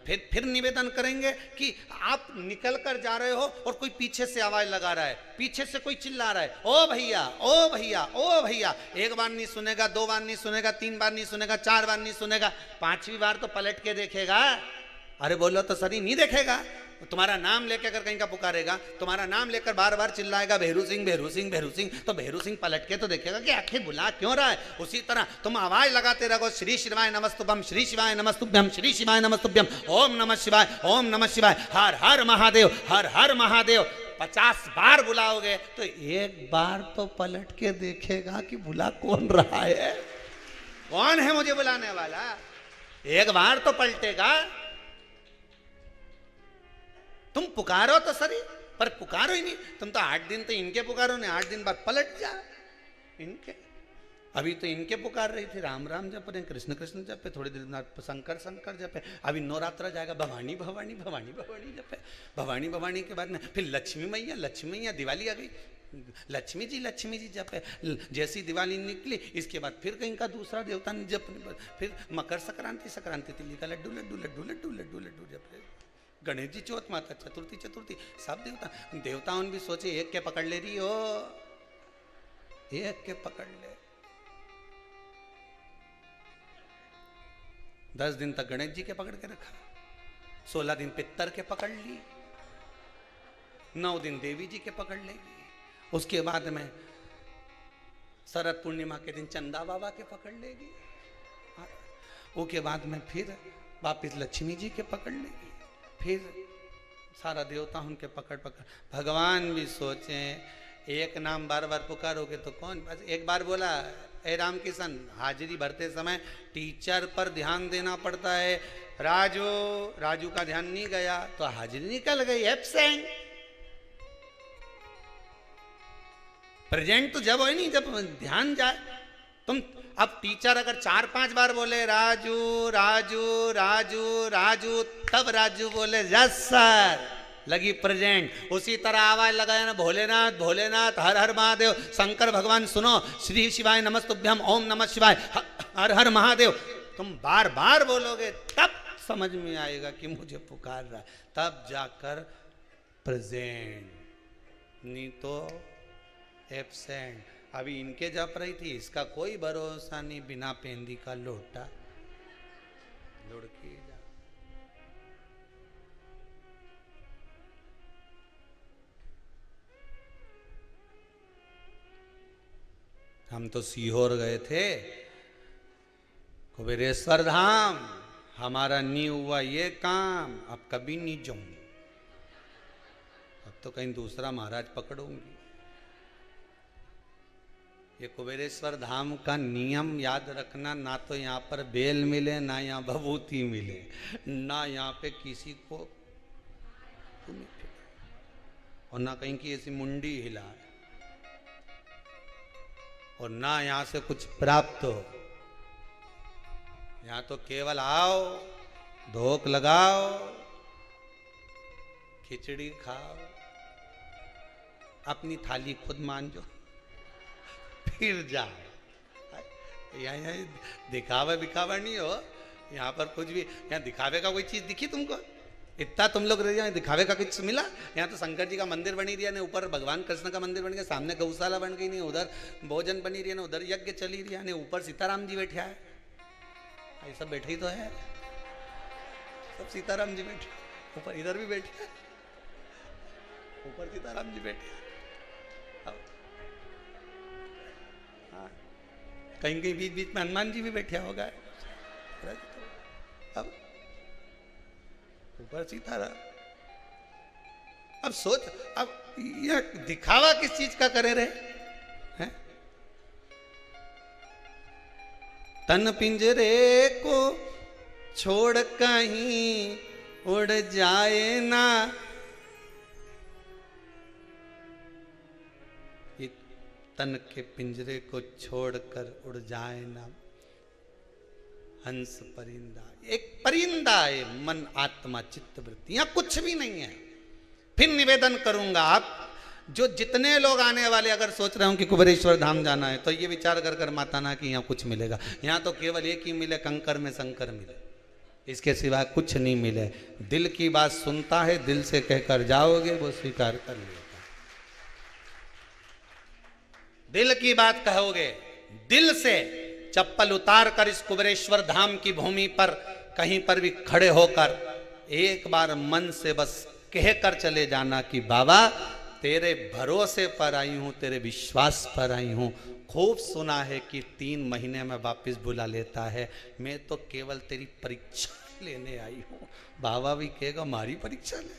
फिर निवेदन करेंगे कि आप निकल कर जा रहे हो और कोई पीछे से आवाज लगा रहा है, पीछे से कोई चिल्ला रहा है, ओ भैया ओ भैया ओ भैया। एक बार नहीं सुनेगा, दो बार नहीं सुनेगा, तीन बार नहीं सुनेगा, चार बार नहीं सुनेगा, पांचवी बार तो पलट के देखेगा। अरे बोलो तो सही, नहीं देखेगा। तुम्हारा नाम लेकर अगर कहीं का पुकारेगा, तुम्हारा नाम लेकर बार बार चिल्लाएगा भेरू सिंह भेरू सिंह भेरू सिंह, तो भेरू सिंह पलट के तो देखेगा कि आखिर बुला क्यों रहा है। उसी तरह तुम आवाज लगाते रहो, श्री शिवाय नमस्तुभ्यम, श्री शिवाय नमस्तुभ्यम, श्री शिवाय नमस्तुभ्यम, ओम नमः शिवाय, ओम नमः शिवाय, हर हर महादेव, हर हर महादेव। 50 बार बुलाओगे तो एक बार तो पलट के देखेगा कि बुला कौन रहा है, कौन है मुझे बुलाने वाला। एक बार तो पलटेगा। तुम पुकारो तो सही, पर पुकारो ही नहीं। तुम तो 8 दिन तो इनके पुकारो ने, 8 दिन बाद पलट जा इनके। अभी तो इनके पुकार रही थी, राम राम जप रहे, कृष्ण कृष्ण जपे, थोड़ी देर बाद शंकर शंकर जपे। अभी नवरात्र जाएगा, भवानी भवानी भवानी भवानी जपे, भवानी भवानी के बाद में फिर लक्ष्मी मैया, दिवाली आ गई, लक्ष्मी जी जपे। जैसी दिवाली निकली इसके बाद फिर कहीं का दूसरा देवता जप, फिर मकर संक्रांति तिल्ली का लड्डू लड्डू लड्डू लड्डू लड्डू लड्डू जपे। गणेश जी चौथ, माता चतुर्थी सब देवताओं भी सोचे एक के पकड़ ले रही हो, एक के पकड़ ले। 10 दिन तक गणेश जी के पकड़ के रखा, 16 दिन पितर के पकड़ ली, 9 दिन देवी जी के पकड़ लेगी, उसके बाद में शरद पूर्णिमा के दिन चंदा बाबा के पकड़ लेगी, उसके बाद में फिर वापिस लक्ष्मी जी के पकड़ लेगी, फिर सारा देवता उनके पकड़। भगवान भी सोचे एक नाम बार बार पुकारोगे तो कौन। बस एक बार बोला, ए राम किशन, हाजिरी भरते समय टीचर पर ध्यान देना पड़ता है। राजू का ध्यान नहीं गया तो हाजिरी निकल गई, एब्सेंट। प्रेजेंट तो जब हो नहीं, जब ध्यान जाए। तुम अब टीचर अगर 4-5 बार बोले राजू राजू राजू राजू, तब राजू बोले यस सर, लगी प्रेजेंट। उसी तरह आवाज लगाया ना, भोलेनाथ भोलेनाथ, हर हर महादेव, शंकर भगवान सुनो, श्री शिवाय नमस्तुभ्यम, ओम नमः शिवाय, हर हर महादेव। तुम बार बार बोलोगे तब समझ में आएगा कि मुझे पुकार रहा है, तब जाकर प्रेजेंट, नहीं तो एब्सेंट। अभी इनके जप रही थी, इसका कोई भरोसा नहीं, बिना पेंदी का लोटा लुढ़की जा। हम तो सीहोर गए थे, कुबेरेश्वर धाम, हमारा नहीं हुआ ये काम, अब कभी नहीं जाऊंगी। अब तो कहीं दूसरा महाराज पकड़ूंगी। ये कुबेरेश्वर धाम का नियम याद रखना, ना तो यहाँ पर बेल मिले, ना यहाँ भभूति मिले, ना यहाँ पे किसी को और ना कहीं की ऐसी मुंडी हिलाए, और ना यहाँ से कुछ प्राप्त हो। यहाँ तो केवल आओ, धोख लगाओ, खिचड़ी खाओ, अपनी थाली खुद मांजो, फिर जाओ। यहाँ दिखावा विखावा नहीं हो यहाँ पर कुछ भी। यहाँ दिखावे का कोई चीज दिखी तुमको? इतना तुम लोग यहाँ दिखावे का कुछ मिला? यहाँ तो शंकर जी का मंदिर बनी रही है ना, ऊपर भगवान कृष्ण का मंदिर बन गया, सामने गौशाला बन गई, नहीं उधर भोजन बनी रही है ना, उधर यज्ञ चली रही है ना, ऊपर सीताराम जी बैठे है। ये सब बैठे ही तो है, सब सीताराम जी बैठे, ऊपर इधर भी बैठे, ऊपर सीताराम जी बैठे। हाँ, कहीं कहीं बीच बीच में हनुमान जी भी बैठे होगा। अब ऊपर सीताराम। अब सोच, अब यह दिखावा किस चीज का करे रहे हैं? तन पिंजरे को छोड़ कहीं उड़ जाए ना, ये तन के पिंजरे को छोड़कर उड़ जाए ना, हंस परिंदा। एक परिंदा है मन आत्मा चित्त वृत्ति, यहां कुछ भी नहीं है। फिर निवेदन करूंगा, आप जो जितने लोग आने वाले अगर सोच रहे हो कि कुबेरेश्वर धाम जाना है, तो ये विचार कर कर माता ना कि यहाँ कुछ मिलेगा। यहाँ तो केवल एक ही मिले, कंकर में शंकर मिले, इसके सिवा कुछ नहीं मिले। दिल की बात सुनता है, दिल से कहकर जाओगे वो स्वीकार कर लेगा। दिल की बात कहोगे, दिल से चप्पल उतार कर इस कुबेरेश्वर धाम की भूमि पर कहीं पर भी खड़े होकर एक बार मन से बस कहकर चले जाना कि बाबा तेरे भरोसे पर आई हूं, तेरे विश्वास पर आई हूं। खूब सुना है कि 3 महीने में वापस बुला लेता है, मैं तो केवल तेरी परीक्षा लेने आई हूं। बाबा भी कहेगा मारी परीक्षा ले,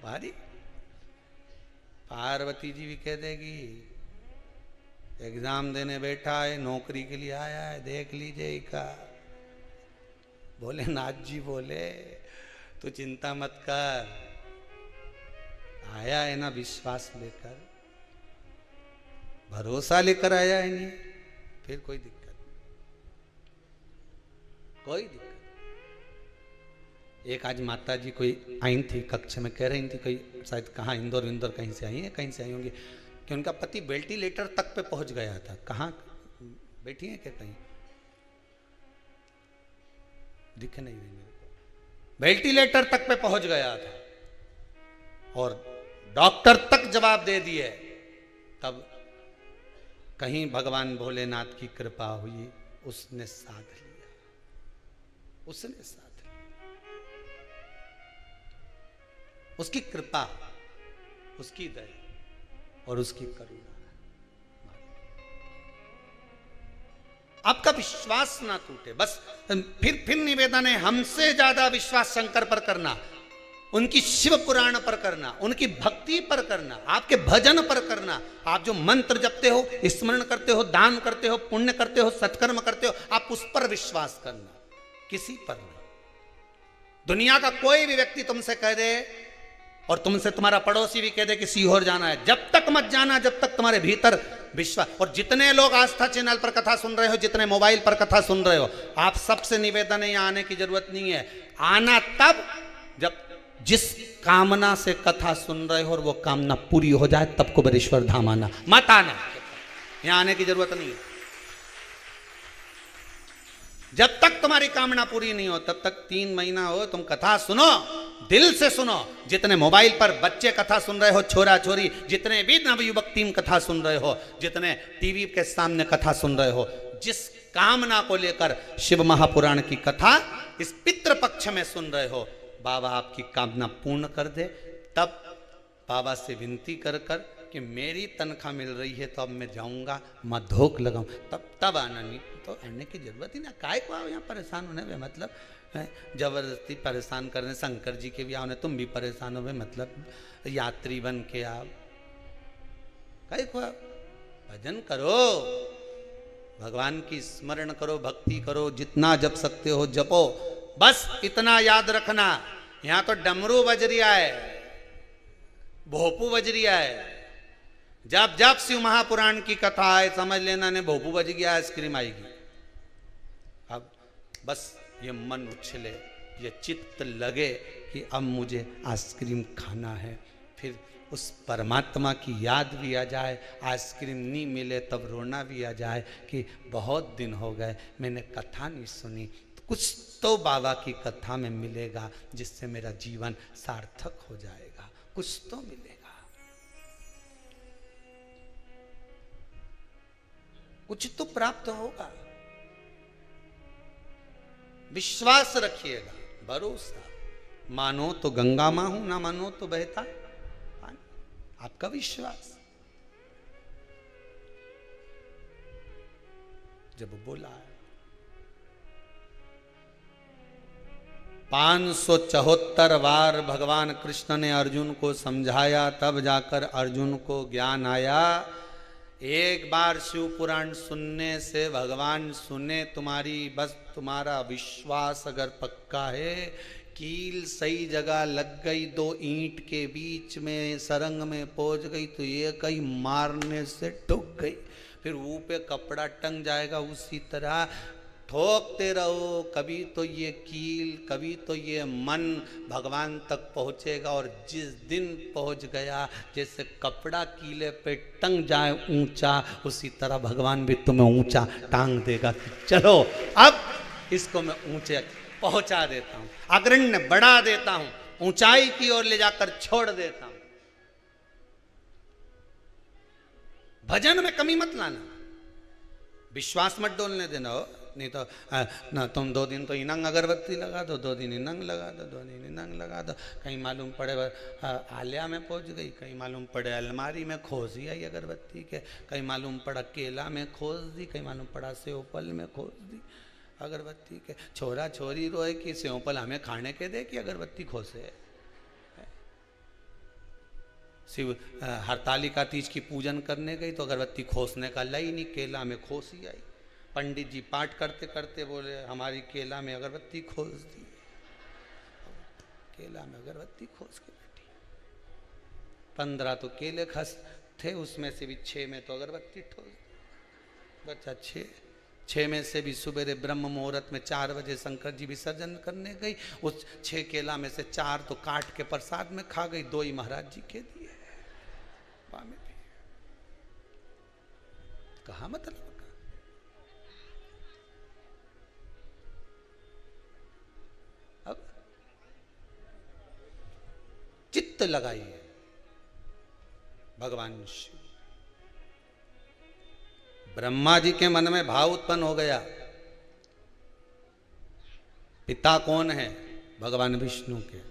मारी। पार्वती जी भी कह देगी एग्जाम देने बैठा है, नौकरी के लिए आया है, देख लीजिए का। भोलेनाथ जी बोले तू चिंता मत कर, आया है ना विश्वास लेकर, भरोसा लेकर आया है, नहीं फिर कोई दिक्कत नहीं, कोई दिक्कत। एक आज माता जी कोई आई थी कक्ष में, कह रही थी कोई शायद कहाँ इंदौर विंदौर कहीं से आई है, कहीं से आई होंगी, कि उनका पति वेंटिलेटर तक पे पहुंच गया था। कहाँ बैठी है क्या? कहीं दिख नहीं रही मेरे को। वेंटिलेटर तक पे पहुंच गया था और डॉक्टर तक जवाब दे दिए। तब कहीं भगवान भोलेनाथ की कृपा हुई, उसने साथ लिया, उसने साथ लिया। उसकी कृपा, उसकी दया और उसकी करुणा। आपका विश्वास ना टूटे, बस फिर निवेदन है, हमसे ज्यादा विश्वास शंकर पर करना, उनकी शिव पुराण पर करना, उनकी भक्ति पर करना, आपके भजन पर करना। आप जो मंत्र जपते हो, स्मरण करते हो, दान करते हो, पुण्य करते हो, सत्कर्म करते हो, आप उस पर विश्वास करना, किसी पर नहीं। दुनिया का कोई भी व्यक्ति तुमसे कह दे, और तुमसे तुम्हारा पड़ोसी भी कह दे कि सीहोर जाना है, जब तक मत जाना जब तक तुम्हारे भीतर विश्वास। और जितने लोग आस्था चैनल पर कथा सुन रहे हो, जितने मोबाइल पर कथा सुन रहे हो, आप सबसे निवेदन है, यहाँ आने की जरूरत नहीं है। आना तब जब जिस कामना से कथा सुन रहे हो और वो कामना पूरी हो जाए, तब कुबेरेश्वर धाम आना, मत आना। यहाँ आने की जरूरत नहीं है। जब तक तुम्हारी कामना पूरी नहीं हो तब तक 3 महीना हो, तुम कथा सुनो, दिल से सुनो। जितने मोबाइल पर बच्चे कथा सुन रहे हो, छोरा छोरी, जितने भी नवयुवक टीम कथा सुन रहे हो, जितने टीवी के सामने कथा सुन रहे हो, जिस कामना को लेकर शिव महापुराण की कथा इस पितृपक्ष में सुन रहे हो, बाबा आपकी कामना पूर्ण कर दे। तब बाबा से विनती कर कर कि मेरी तनख्वाह मिल रही है तो अब मैं जाऊंगा, मैं धोख लगाऊं, तब आना। नहीं तो आने की जरूरत ही ना, काय को आओ यहाँ परेशान होने में, मतलब जबरदस्ती परेशान करने, शंकर जी के भी आओ, तुम भी परेशान हो, मतलब यात्री बन के आओ। कई को भजन करो, भगवान की स्मरण करो, भक्ति करो, जितना जप सकते हो जपो। बस इतना याद रखना, यहां तो डमरू बज रिया है, भोपू बज रिया है। जब जब शिव महापुराण की कथा है समझ लेना ने भोपू बज गया, आइसक्रीम आएगी। अब बस ये मन उछले, ये चित्त लगे कि अब मुझे आइसक्रीम खाना है, फिर उस परमात्मा की याद भी आ जाए। आइसक्रीम नहीं मिले तब रोना भी आ जाए कि बहुत दिन हो गए मैंने कथा नहीं सुनी, तो कुछ तो बाबा की कथा में मिलेगा जिससे मेरा जीवन सार्थक हो जाएगा, कुछ तो मिलेगा, कुछ तो प्राप्त होगा। विश्वास रखिएगा, भरोसा। मानो तो गंगा मां हूं, ना मानो तो बहता पानी। आपका विश्वास जब बोला 574 बार भगवान कृष्ण ने अर्जुन को समझाया, तब जाकर अर्जुन को ज्ञान आया। एक बार शिव पुराण सुनने से भगवान सुने तुम्हारी, बस तुम्हारा विश्वास अगर पक्का है, कील सही जगह लग गई, दो ईंट के बीच में सरंग में पहुंच गई तो ये कहीं मारने से ठुक गई, फिर मुंह पे कपड़ा टंग जाएगा, उसी तरह ठोकते रहो। कभी तो ये कील, कभी तो ये मन भगवान तक पहुंचेगा, और जिस दिन पहुंच गया, जैसे कपड़ा कीले पे टंग जाए ऊंचा, उसी तरह भगवान भी तुम्हें ऊंचा टांग देगा। चलो अब इसको मैं ऊंचे पहुंचा देता हूं, अग्रण्य बढ़ा देता हूं, ऊंचाई की ओर ले जाकर छोड़ देता हूं। भजन में कमी मत लाना, विश्वास मत डोलने देना हो, नहीं तो ना तुम 2 दिन तो इनंग अगरबत्ती लगा दो, 2 दिन इनंग लगा दो, 2 दिन इनंग लगा दो, कहीं मालूम पड़े आलिया में पहुंच गई, कहीं मालूम पड़े अलमारी में खोज ही आई अगरबत्ती के, कहीं मालूम पड़ा केला में खोज दी, कहीं मालूम पड़ा सेवफल में खोज दी अगरबत्ती के। छोरा छोरी रोए कि सेवफल हमें खाने के दे कि अगरबत्ती खोसे। शिव हरतालिका तीज की पूजन करने गई तो अगरबत्ती खोसने का लाई नहीं, केला में खोस ही आई। पंडित जी पाठ करते करते बोले हमारी केला में अगरबत्ती खोस दी, केला में अगरबत्ती खोस के बैठी। 15 तो केले खस थे, उसमें से भी 6 में तो अगरबत्ती ठोस दी। बच्चा 6 में से भी सुबेरे ब्रह्म मुहूर्त में 4 बजे शंकर जी विसर्जन करने गई, उस 6 केला में से 4 तो काट के प्रसाद में खा गई, 2 ही महाराज जी के दिए। कहा मतलब अब चित्त लगाइए भगवान शिव। ब्रह्मा जी के मन में भाव उत्पन्न हो गया, पिता कौन है? भगवान विष्णु के।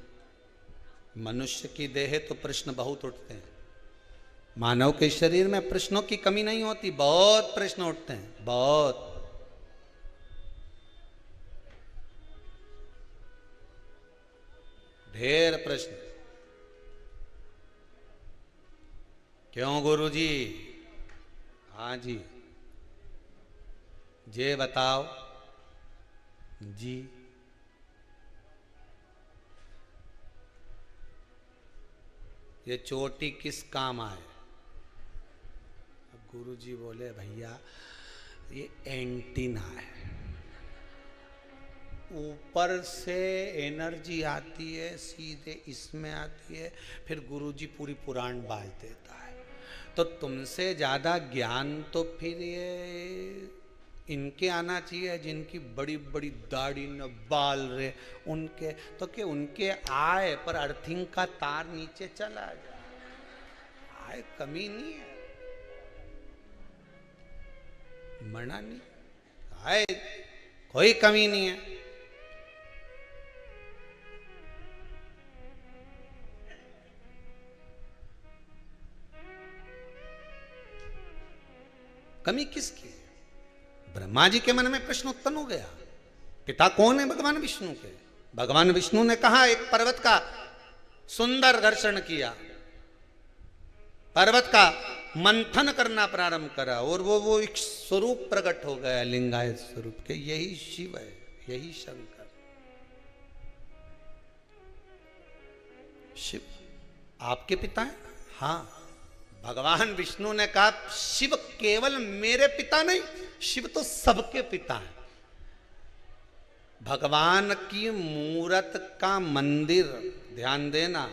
मनुष्य की देह तो प्रश्न बहुत उठते हैं, मानव के शरीर में प्रश्नों की कमी नहीं होती, बहुत प्रश्न उठते हैं, बहुत। ढेर प्रश्न। क्यों गुरु जी? हाँ जी, जे बताओ जी। ये चोटी किस काम आए? गुरु जी बोले भैया ये एंटीना है, ऊपर से एनर्जी आती है सीधे इसमें आती है, फिर गुरु जी पूरी पुराण बाज देता है। तो तुमसे ज्यादा ज्ञान तो फिर ये इनके आना चाहिए, जिनकी बड़ी बड़ी दाढ़ी न बाल रहे उनके, तो कि उनके आए पर अर्थिंग का तार नीचे चला जाए, आए कमी नहीं है, मना नहीं, आए कोई कमी नहीं है। कमी किसकी? ब्रह्मा जी के मन में प्रश्न उत्पन्न हो गया, पिता कौन है? भगवान विष्णु के। भगवान विष्णु ने कहा, एक पर्वत का सुंदर घर्षण किया, पर्वत का मंथन करना प्रारंभ करा और वो एक स्वरूप प्रकट हो गया, लिंगायत स्वरूप के। यही शिव है, यही शंकर। शिव आपके पिता है? हाँ। भगवान विष्णु ने कहा, शिव केवल मेरे पिता नहीं, शिव तो सबके पिता है। भगवान की मूर्त का मंदिर, ध्यान देना,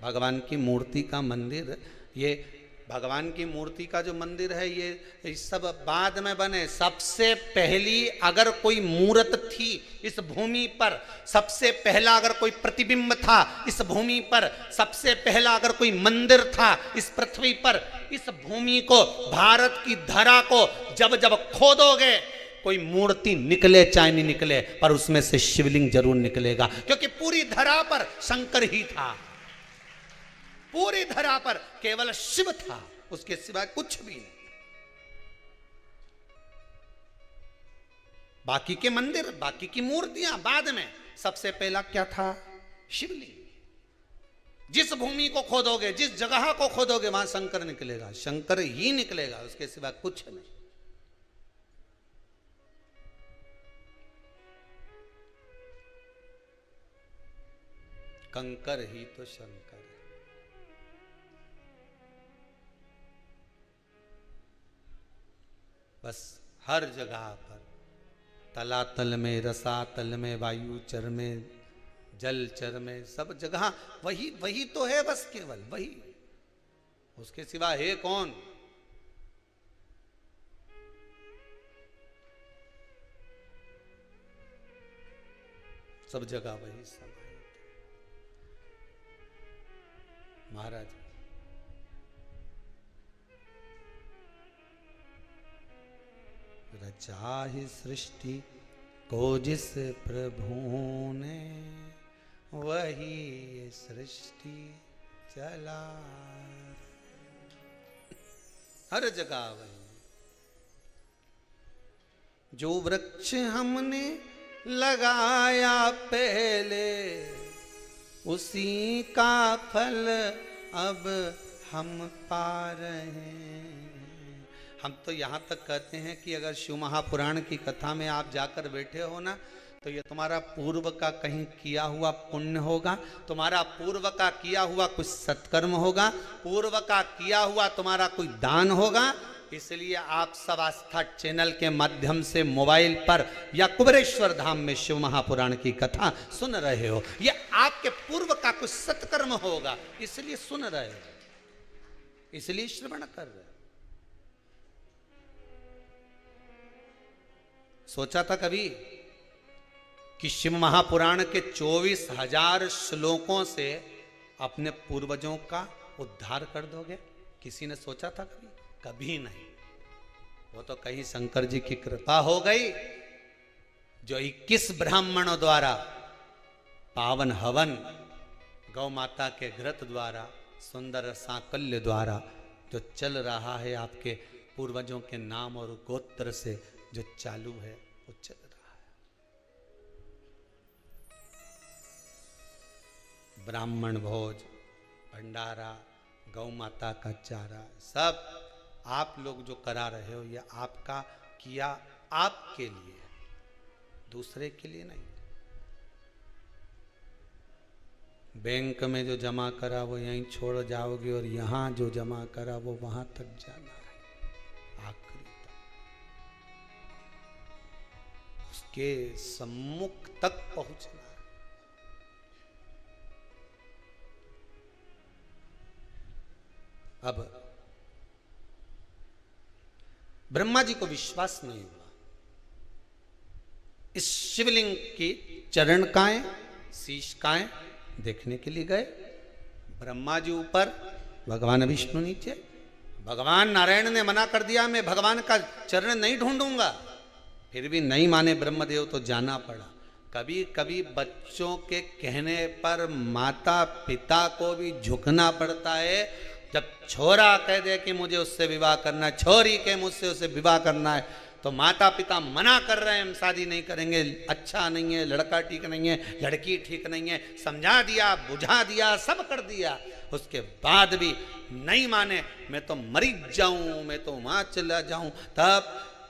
भगवान की मूर्ति का मंदिर, ये भगवान की मूर्ति का जो मंदिर है ये सब बाद में बने। सबसे पहली अगर कोई मूर्त थी इस भूमि पर, सबसे पहला अगर कोई प्रतिबिंब था इस भूमि पर, सबसे पहला अगर कोई मंदिर था इस पृथ्वी पर, इस भूमि को, भारत की धरा को जब जब खोदोगे, कोई मूर्ति निकले चाहे नहीं निकले, पर उसमें से शिवलिंग जरूर निकलेगा, क्योंकि पूरी धरा पर शंकर ही था। पूरी धरा पर केवल शिव था, उसके सिवाय कुछ भी नहीं। बाकी के मंदिर, बाकी की मूर्तियां बाद में, सबसे पहला क्या था? शिवलिंग। जिस भूमि को खोदोगे, जिस जगह को खोदोगे, वहां शंकर निकलेगा, शंकर ही निकलेगा, उसके सिवाय कुछ नहीं। कंकर ही तो शंकर है। बस हर जगह पर, तलातल में, रसातल में, वायुचर में, जलचर में, सब जगह वही वही तो है, बस केवल वही, उसके सिवा है कौन? सब जगह वही समाये महाराज। रचा ही सृष्टि को जिस प्रभु ने, वही सृष्टि चला। हर जगह वही। जो वृक्ष हमने लगाया पहले, उसी का फल अब हम पा रहे हैं। हम तो यहाँ तक कहते हैं कि अगर शिव महापुराण की कथा में आप जाकर बैठे हो ना, तो ये तुम्हारा पूर्व का कहीं किया हुआ पुण्य होगा, तुम्हारा पूर्व का किया हुआ कुछ सत्कर्म होगा, पूर्व का किया हुआ तुम्हारा कोई दान होगा। इसलिए आप सब आस्था चैनल के माध्यम से मोबाइल पर या कुबेरेश्वर धाम में शिव महापुराण की कथा सुन रहे हो, ये आपके पूर्व का कुछ सत्कर्म होगा, इसलिए सुन रहे हो, इसलिए श्रवण कर रहे हो। सोचा था कभी कि शिव महापुराण के 24,000 श्लोकों से अपने पूर्वजों का उद्धार कर दोगे? किसी ने सोचा था कभी? कभी नहीं। वो तो कहीं शंकर जी की कृपा हो गई, जो 21 ब्राह्मणों द्वारा पावन हवन, गौ माता के घृत द्वारा, सुंदर सांकल्य द्वारा जो चल रहा है, आपके पूर्वजों के नाम और गोत्र से जो चालू है, वो चल रहा है। ब्राह्मण भोज, भंडारा, गौ माता का चारा, सब आप लोग जो करा रहे हो, ये आपका किया आपके लिए, दूसरे के लिए नहीं। बैंक में जो जमा करा वो यहीं छोड़ जाओगे, और यहां जो जमा करा वो वहां तक जाना है, आखिरी तक, उसके सम्मुख तक पहुंचना है। अब ब्रह्मा जी को विश्वास नहीं हुआ। इस शिवलिंग की चरण काएं, शीश काएं देखने के लिए गए। ब्रह्मा जी ऊपर, भगवान विष्णु नीचे। भगवान नारायण ने मना कर दिया, मैं भगवान का चरण नहीं ढूंढूंगा। फिर भी नहीं माने ब्रह्मदेव, तो जाना पड़ा। कभी कभी बच्चों के कहने पर माता पिता को भी झुकना पड़ता है। जब छोरा कह दे कि मुझे उससे विवाह करना है, छोरी के मुझसे उससे विवाह करना है, तो माता पिता मना कर रहे हैं हम शादी नहीं करेंगे, अच्छा नहीं है, लड़का ठीक नहीं है, लड़की ठीक नहीं है, समझा दिया, बुझा दिया, सब कर दिया, उसके बाद भी नहीं माने, मैं तो मरी जाऊं, मैं तो वहां चला जाऊं, तब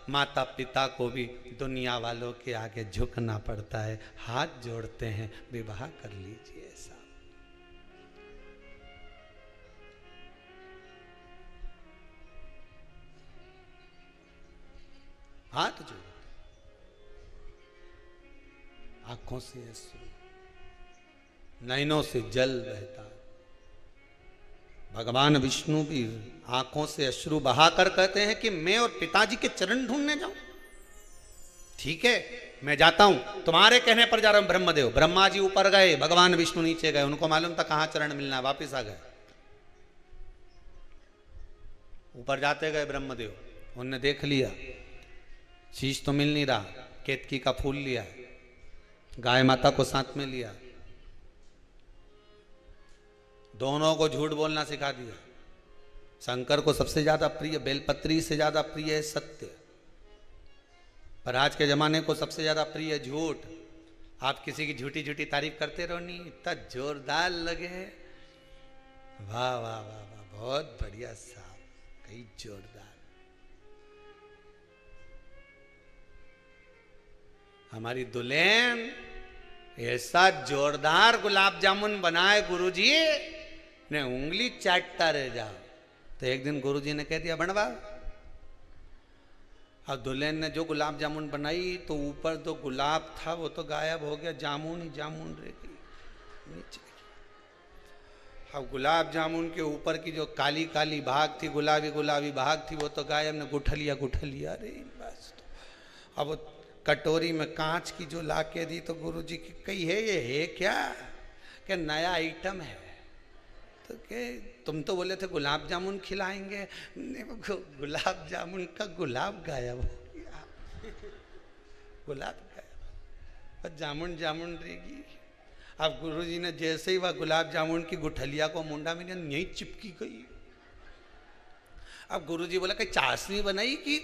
माता पिता को भी दुनिया वालों के आगे झुकना पड़ता है, हाथ जोड़ते हैं, विवाह कर लीजिए। ऐसा हाथ जोड़ते, आंखों से अश्रु, नैनों से जल बहता। भगवान विष्णु भी आंखों से अश्रु बहाकर कहते हैं कि मैं और पिताजी के चरण ढूंढने जाऊं। ठीक है, मैं जाता हूं, तुम्हारे कहने पर जा रहा हूं। ब्रह्मदेव, ब्रह्मा जी ऊपर गए, भगवान विष्णु नीचे गए, उनको मालूम था कहां चरण मिलना है, वापिस आ गए। ऊपर जाते गए ब्रह्मदेव, उनने देख लिया शीश तो मिल नहीं रहा, केतकी का फूल लिया, गाय माता को साथ में लिया, दोनों को झूठ बोलना सिखा दिया। शंकर को सबसे ज्यादा प्रिय बेलपत्री से ज्यादा प्रिय है सत्य, पर आज के जमाने को सबसे ज्यादा प्रिय है झूठ। आप किसी की झूठी झूठी तारीफ करते रहो, नहीं इतना जोरदार लगे, वाह वाह वाह वाह, बहुत बढ़िया साहब, कई जोरदार। हमारी दुल्हन ऐसा जोरदार गुलाब जामुन बनाए गुरुजी ने उंगली चाटता रह जाओ। तो एक दिन गुरुजी ने कह दिया बनवा। अब दुल्हन ने जो गुलाब जामुन बनाई तो ऊपर तो गुलाब था वो तो गायब हो गया, जामुन ही जामुन रह गई नीचे। अब गुलाब जामुन के ऊपर की जो काली काली भाग थी, गुलाबी गुलाबी भाग थी, वो तो गायब ने गुठलिया गुठलिया, अरे बस। तो अब कटोरी में कांच की जो ला के दी तो गुरुजी की कही है ये है क्या, कि नया आइटम है। तो के तुम तो बोले थे गुलाब जामुन खिलाएंगे, गुलाब जामुन का गुलाब गायब हो गया, गुलाब गायब, और जामुन जामुन रहेगी। अब गुरुजी ने जैसे ही वह गुलाब जामुन की गुठलिया को मुंडा में यहीं चिपकी गई। अब गुरुजी बोला कि चाशनी बनाई कि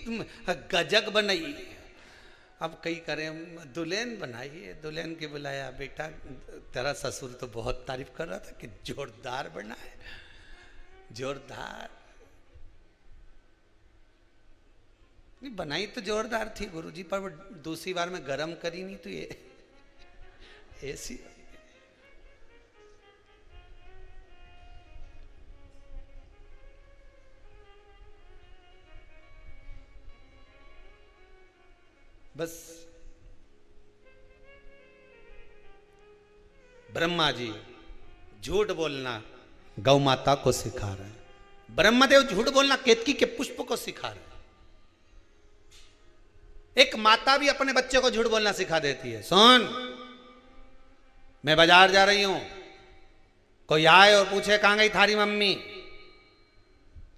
गजक बनाई। अब कई करें, दुल्हन बनाई है, दुल्हन के बुलाया, बेटा तेरा ससुर तो बहुत तारीफ कर रहा था कि जोरदार बना है, जोरदार। नहीं बनाई तो जोरदार थी गुरुजी, पर वो दूसरी बार में गरम करी नहीं तो ये ऐसी। बस ब्रह्मा जी झूठ बोलना गौ माता को सिखा रहे हैं, ब्रह्मदेव झूठ बोलना केतकी के पुष्प को सिखा रहे हैं। एक माता भी अपने बच्चे को झूठ बोलना सिखा देती है। सुन, मैं बाजार जा रही हूं, कोई आए और पूछे कहां गई थारी मम्मी,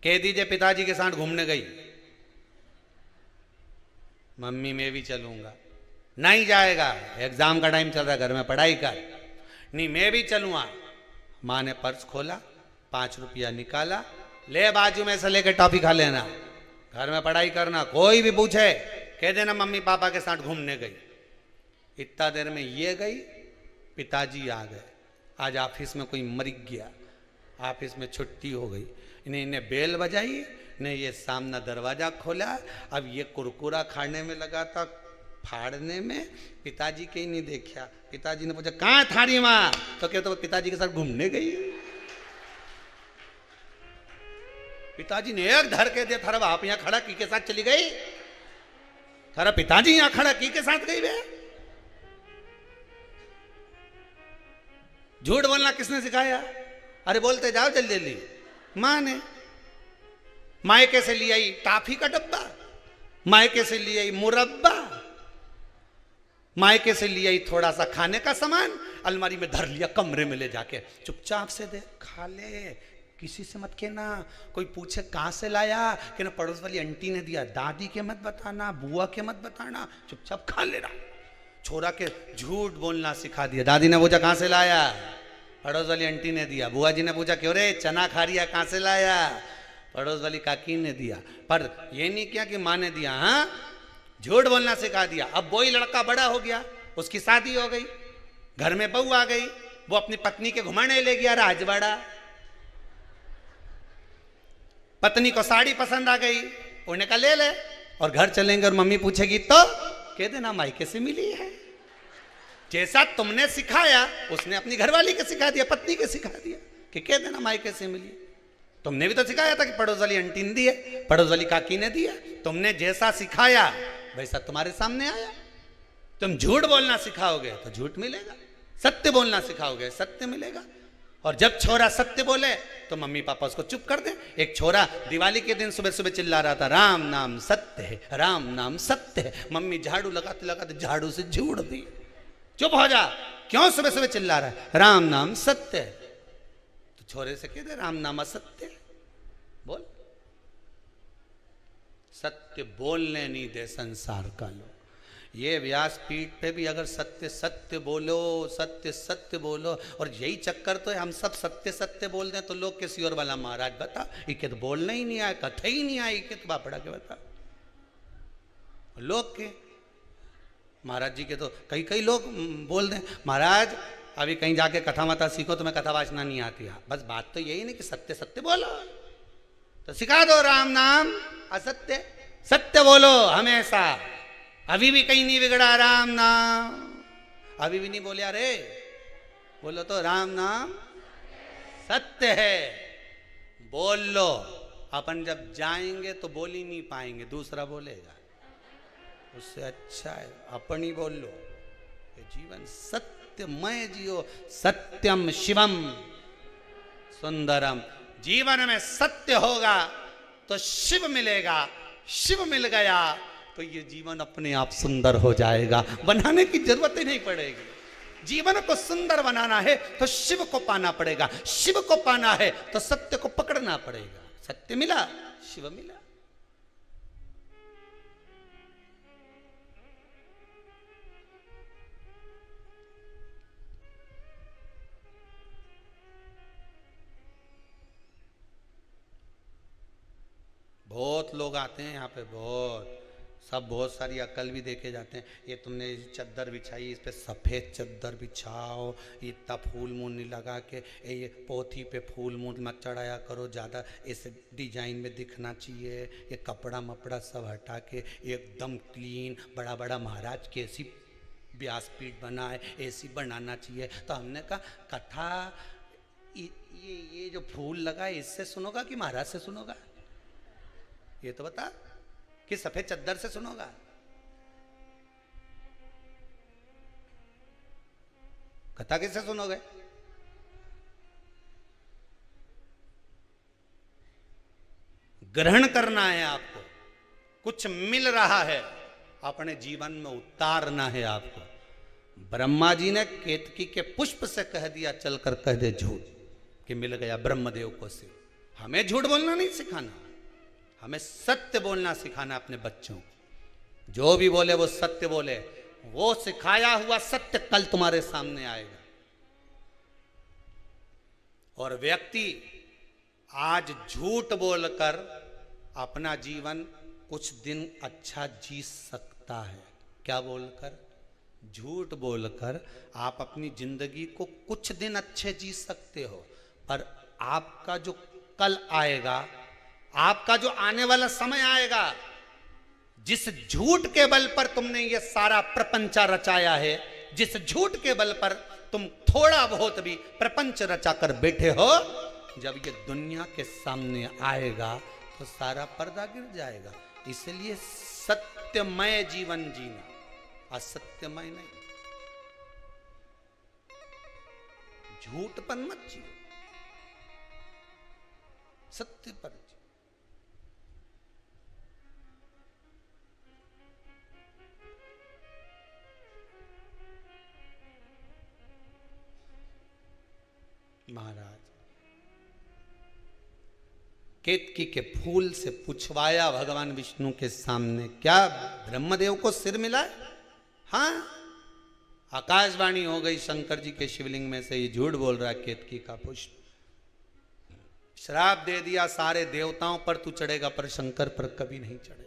कह दीजिए पिताजी के साथ घूमने गई। मम्मी मैं भी चलूंगा, नहीं जाएगा, एग्जाम का टाइम चल रहा है, घर में पढ़ाई कर। नहीं मैं भी चलूंगा। माँ ने पर्स खोला, 5 रुपया निकाला, ले बाजू में से लेके टॉफी खा लेना, घर में पढ़ाई करना, कोई भी पूछे कह देना मम्मी पापा के साथ घूमने गई। इतना देर में ये गई, पिताजी आ गए। आज ऑफिस में कोई मर गया, ऑफिस में छुट्टी हो गई, इन्हें बेल बजाई ने, ये सामने दरवाजा खोला। अब ये कुरकुरा खाने में लगा था, फाड़ने में, पिताजी के ही नहीं देखा। पिताजी ने पूछा कहाँ थारी माँ, तो कहते पिताजी के साथ घूमने गई। पिताजी ने एक धर के दिया, थारा बाप यहाँ खड़ा की के साथ चली गई, थारा पिताजी यहाँ खड़ा की के साथ गई। वे झूठ बोलना किसने सिखाया? अरे बोलते जाओ जल्दी जल्दी। माँ ने। मायके से ले आई टाफी का डब्बा, मायके से ले आई मुरब्बा, मायके से ले आई थोड़ा सा खाने का सामान, अलमारी में धर लिया, कमरे में ले जाके चुपचाप से दे, खा ले, किसी से मत कहना। कोई पूछे कहां से लाया, कहना पड़ोस वाली आंटी ने दिया, दादी के मत बताना, बुआ के मत बताना, चुपचाप खा लेना। छोरा के झूठ बोलना सिखा दिया। दादी ने पूछा कहां से लाया, पड़ोस वाली आंटी ने दिया। बुआ जी ने पूछा क्यों रे चना खा रिया, कहां से लाया, पड़ोस वाली काकी ने दिया। पर ये नहीं किया कि माँ ने दिया। हाँ झूठ बोलना सिखा दिया। अब वही लड़का बड़ा हो गया, उसकी शादी हो गई, घर में बहू आ गई, वो अपनी पत्नी के घुमाने ले गया राजवाड़ा। पत्नी को साड़ी पसंद आ गई, उन्होंने कहा ले ले, और घर चलेंगे और मम्मी पूछेगी तो कह देना मायके से मिली है। जैसा तुमने सिखाया उसने अपनी घरवाली के सिखा दिया, पत्नी के सिखा दिया कि कह देना मायके से मिली। तुमने भी तो सिखाया था कि पड़ोस वाली आंटी ने दी है, पड़ोस वाली काकी ने दिया। तुमने जैसा सिखाया वैसा तुम्हारे सामने आया। तुम झूठ बोलना सिखाओगे तो झूठ मिलेगा, सत्य बोलना सिखाओगे सत्य मिलेगा। और जब छोरा सत्य बोले तो मम्मी पापा उसको चुप कर दे। एक छोरा दिवाली के दिन सुबह सुबह चिल्ला रहा था, राम नाम सत्य है, राम नाम सत्य है। मम्मी झाड़ू लगाते लगाते झाड़ू से झूड़ दी, चुप हो जा, क्यों सुबह सुबह चिल्ला रहा है, राम नाम सत्य है। तो छोरे से कह दे राम नाम असत्य है, बोल। सत्य बोलने नहीं दे संसार का लोग। ये व्यासपीठ पे भी अगर सत्य सत्य बोलो, सत्य सत्य बोलो, और यही चक्कर तो है, हम सब सत्य सत्य बोल दें तो लोग किसी और वाला महाराज बता इके तो बोलना ही नहीं आया, कथा ही नहीं आई, के तो बापड़ा के बता। लोग के महाराज जी के तो कई कई लोग बोल दें महाराज अभी कहीं जाके कथा माता सीखो, तुम्हें कथा वाचना नहीं आती है। बस बात तो यही नहीं कि सत्य सत्य बोलो, तो सिखा दो राम नाम असत्य, सत्य बोलो हमेशा। अभी भी कहीं नहीं बिगड़ा राम नाम, अभी भी नहीं बोले अरे, बोलो तो राम नाम सत्य है, बोल लो। अपन जब जाएंगे तो बोल ही नहीं पाएंगे, दूसरा बोलेगा, उससे अच्छा है अपन ही बोल लो। ये जीवन सत्यमय जियो, सत्यम शिवम सुंदरम। जीवन में सत्य होगा तो शिव मिलेगा, शिव मिल गया तो ये जीवन अपने आप सुंदर हो जाएगा, बनाने की जरूरत ही नहीं पड़ेगी। जीवन को सुंदर बनाना है तो शिव को पाना पड़ेगा, शिव को पाना है तो सत्य को पकड़ना पड़ेगा। सत्य मिला, शिव मिला। बहुत लोग आते हैं यहाँ पे, बहुत सारी अकल भी देखे जाते हैं। ये तुमने चद्दर बिछाई, इस पे सफ़ेद चद्दर बिछाओ, इतना फूल मूल नहीं लगा के, ये पोथी पे फूल मूल मत चढ़ाया करो, ज़्यादा इस डिजाइन में दिखना चाहिए। ये कपड़ा मपड़ा सब हटा के एकदम क्लीन, बड़ा बड़ा महाराज की ऐसी व्यासपीठ बनाए, ऐसी बनाना चाहिए। तो हमने कहा कथा ये जो फूल लगा है इससे सुनोगा कि महाराज से सुनोगा? ये तो बता, कि सफेद चद्दर से सुनोगा? कथा किससे सुनोगे? ग्रहण करना है आपको, कुछ मिल रहा है अपने जीवन में उतारना है आपको। ब्रह्मा जी ने केतकी के पुष्प से कह दिया चलकर कह दे झूठ, कि मिल गया ब्रह्मदेव को सिर। हमें झूठ बोलना नहीं सिखाना, हमें सत्य बोलना सिखाना अपने बच्चों को। जो भी बोले वो सत्य बोले, वो सिखाया हुआ सत्य कल तुम्हारे सामने आएगा। और व्यक्ति आज झूठ बोलकर अपना जीवन कुछ दिन अच्छा जी सकता है। क्या बोलकर? झूठ बोलकर आप अपनी जिंदगी को कुछ दिन अच्छे जी सकते हो, पर आपका जो कल आएगा, आपका जो आने वाला समय आएगा, जिस झूठ के बल पर तुमने ये सारा प्रपंच रचाया है, जिस झूठ के बल पर तुम थोड़ा बहुत भी प्रपंच रचा कर बैठे हो, जब ये दुनिया के सामने आएगा तो सारा पर्दा गिर जाएगा। इसलिए सत्यमय जीवन जीना, असत्यमय नहीं। झूठपन मत जियो, सत्य पर जियो। महाराज केतकी के फूल से पूछवाया भगवान विष्णु के सामने, क्या ब्रह्मदेव को सिर मिला है? हाँ, आकाशवाणी हो गई शंकर जी के शिवलिंग में से, ये झूठ बोल रहा है केतकी का पुष्प। श्राप दे दिया सारे देवताओं पर तू चढ़ेगा, पर शंकर पर कभी नहीं चढ़ेगा।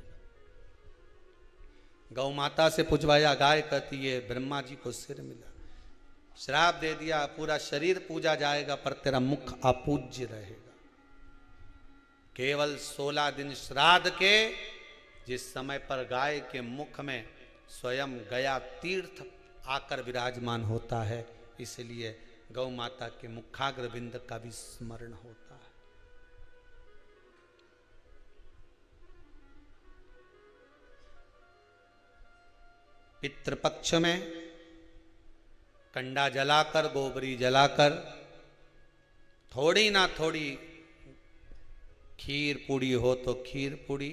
गौ माता से पूजवाया, गाय कहती है ब्रह्मा जी को सिर मिला, श्राप दे दिया, पूरा शरीर पूजा जाएगा पर तेरा मुख अपूज्य रहेगा। केवल 16 दिन श्राद्ध के, जिस समय पर गाय के मुख में स्वयं गया तीर्थ आकर विराजमान होता है, इसलिए गौ माता के मुखाग्र बिंद का भी स्मरण होता है। पितृपक्ष में कंडा जलाकर, गोबरी जलाकर, थोड़ी ना थोड़ी खीर पूड़ी हो तो खीर पूड़ी,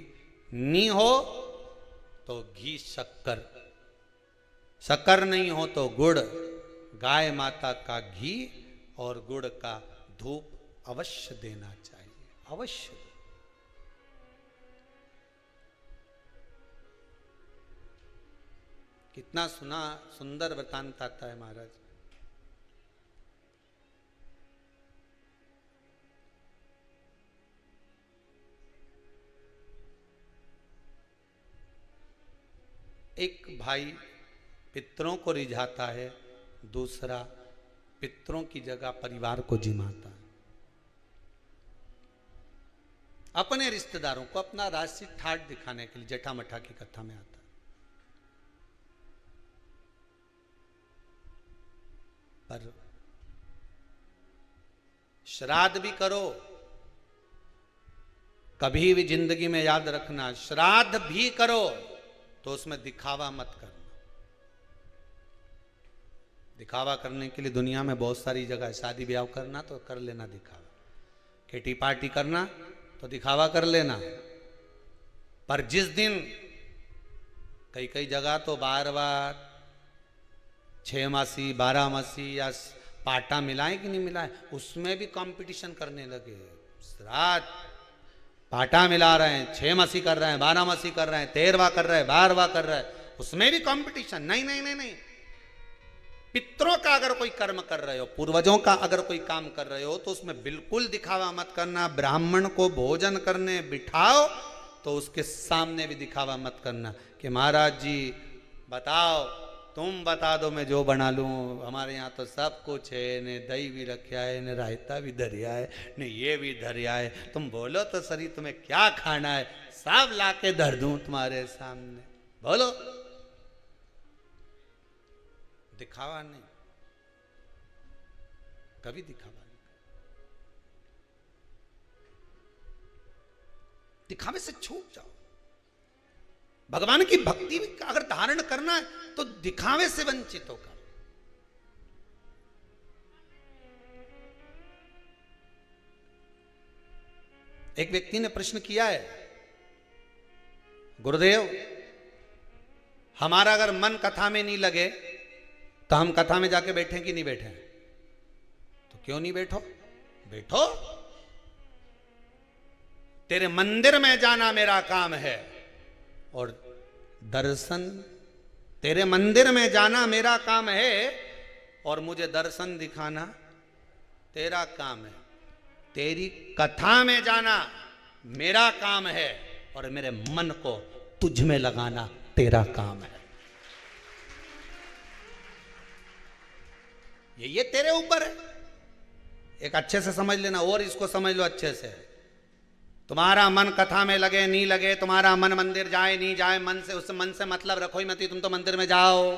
नहीं हो तो घी शक्कर, शक्कर नहीं हो तो गुड़, गाय माता का घी और गुड़ का धूप अवश्य देना चाहिए, अवश्य। कितना सुंदर वृतांत आता है महाराज। एक भाई पितरों को रिझाता है, दूसरा पितरों की जगह परिवार को जिमाता है। अपने रिश्तेदारों को अपना राशि ठाट दिखाने के लिए जटा मठा की कथा में आता है। पर श्राद्ध भी करो, कभी भी जिंदगी में याद रखना, श्राद्ध भी करो तो उसमें दिखावा मत करना। दिखावा करने के लिए दुनिया में बहुत सारी जगह है। शादी ब्याह करना तो कर लेना दिखावा, किटी पार्टी करना तो दिखावा कर लेना, पर जिस दिन कई कई जगह तो बार 6 मासी 12 मासी या पाटा मिलाए कि नहीं मिलाए, उसमें भी कंपटीशन करने लगे। श्राद्ध पाटा मिला रहे हैं, 6 मासी कर रहे हैं, 12 मासी कर रहे हैं, 13वां कर रहे हैं, 12वां कर रहे हैं, उसमें भी कंपटीशन। नहीं नहीं नहीं नहीं, पितरों का अगर कोई कर्म कर रहे हो, पूर्वजों का अगर कोई काम कर रहे हो तो उसमें बिल्कुल दिखावा मत करना। ब्राह्मण को भोजन करने बिठाओ तो उसके सामने भी दिखावा मत करना कि महाराज जी बताओ, तुम बता दो मैं जो बना लूं, हमारे यहाँ तो सब कुछ है, ने दही भी रखा है, ने रायता भी धरिया है, ने ये भी धरिया है, तुम बोलो तो सही तुम्हें क्या खाना है, सब लाके धर दूं तुम्हारे सामने, बोलो। दिखावा नहीं, कभी दिखावा नहीं। दिखावे से छूट जाओ। भगवान की भक्ति अगर धारण करना है तो दिखावे से वंचित होकर। एक व्यक्ति ने प्रश्न किया है, गुरुदेव हमारा अगर मन कथा में नहीं लगे तो हम कथा में जाके बैठे कि नहीं बैठे? तो क्यों नहीं बैठो? बैठो। तेरे मंदिर में जाना मेरा काम है और दर्शन, तेरे मंदिर में जाना मेरा काम है और मुझे दर्शन दिखाना तेरा काम है। तेरी कथा में जाना मेरा काम है और मेरे मन को तुझ में लगाना तेरा काम है। ये तेरे ऊपर है। एक अच्छे से समझ लेना और इसको समझ लो अच्छे से। तुम्हारा मन कथा में लगे नहीं लगे, तुम्हारा मन मंदिर जाए नहीं जाए, मन से उस मन से मतलब रखो ही मत। तुम तो मंदिर में जाओ,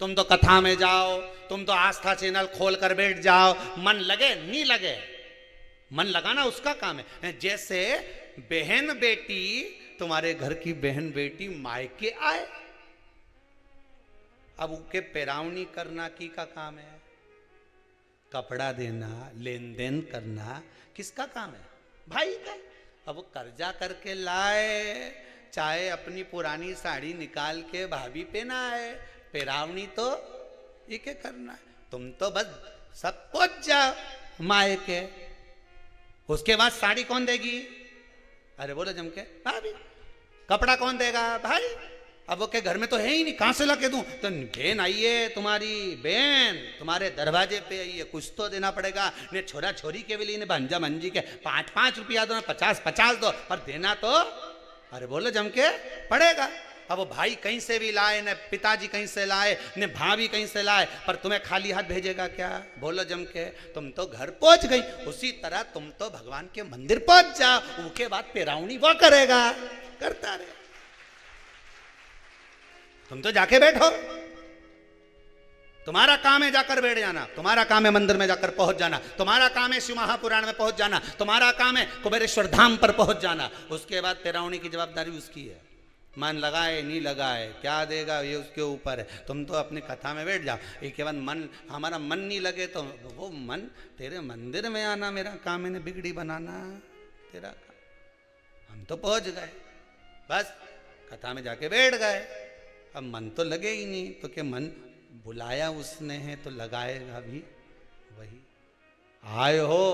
तुम तो कथा में जाओ, तुम तो आस्था चैनल खोल कर बैठ जाओ, मन लगे नहीं लगे, मन लगाना उसका काम है। जैसे बहन बेटी, तुम्हारे घर की बहन बेटी मायके आए, अब उनके पैरावनी करना की का काम है? कपड़ा देना, लेन देन करना किसका काम है? भाई का। अब वो कर्जा करके लाए, चाहे अपनी पुरानी साड़ी निकाल के भाभी पहनाए, पैरावनी तो ये क्या करना है? तुम तो बस सब पहुंच जाओ मायके, उसके बाद साड़ी कौन देगी? अरे बोलो जम के, भाभी। कपड़ा कौन देगा? भाई। अब वो के घर में तो है ही नहीं, कहां से लाके दूं? तो बहन आई है, तुम्हारी बहन तुम्हारे दरवाजे पे आई है, कुछ तो देना पड़ेगा। ने छोरा छोरी के लिए, भांजा मंजी के 5-5 रुपया दो, 50-50 दो, पर देना तो अरे बोलो जम के पड़ेगा। अब वो भाई कहीं से भी लाए, न पिताजी कहीं से लाए, न भाभी कहीं से लाए, पर तुम्हें खाली हाथ भेजेगा क्या? बोलो जम के, तुम तो घर पहुंच गई, उसी तरह तुम तो भगवान के मंदिर पहुंच जाओ, उसके बाद पेरावनी वो करेगा, करता रहे। तुम तो जाके बैठो, तुम्हारा काम है जाकर बैठ जाना, तुम्हारा काम है मंदिर में जाकर पहुंच जाना, तुम्हारा काम है शिव महापुराण में पहुंच जाना, तुम्हारा काम है कुबेरेश्वर धाम पर पहुंच जाना। उसके बाद पेरावनी की जवाबदारी उसकी है। मन लगाए नहीं लगाए क्या देगा ये उसके ऊपर है। तुम तो अपनी कथा में बैठ जाओ। एक के बाद मन, हमारा मन नहीं लगे तो वो मन तेरे मंदिर में आना मेरा काम है, बिगड़ी बनाना तेरा काम। हम तो पहुंच गए, बस कथा में जाके बैठ गए। अब मन तो लगे ही नहीं, तो क्या मन बुलाया उसने है तो लगाएगा भी वही। आए हो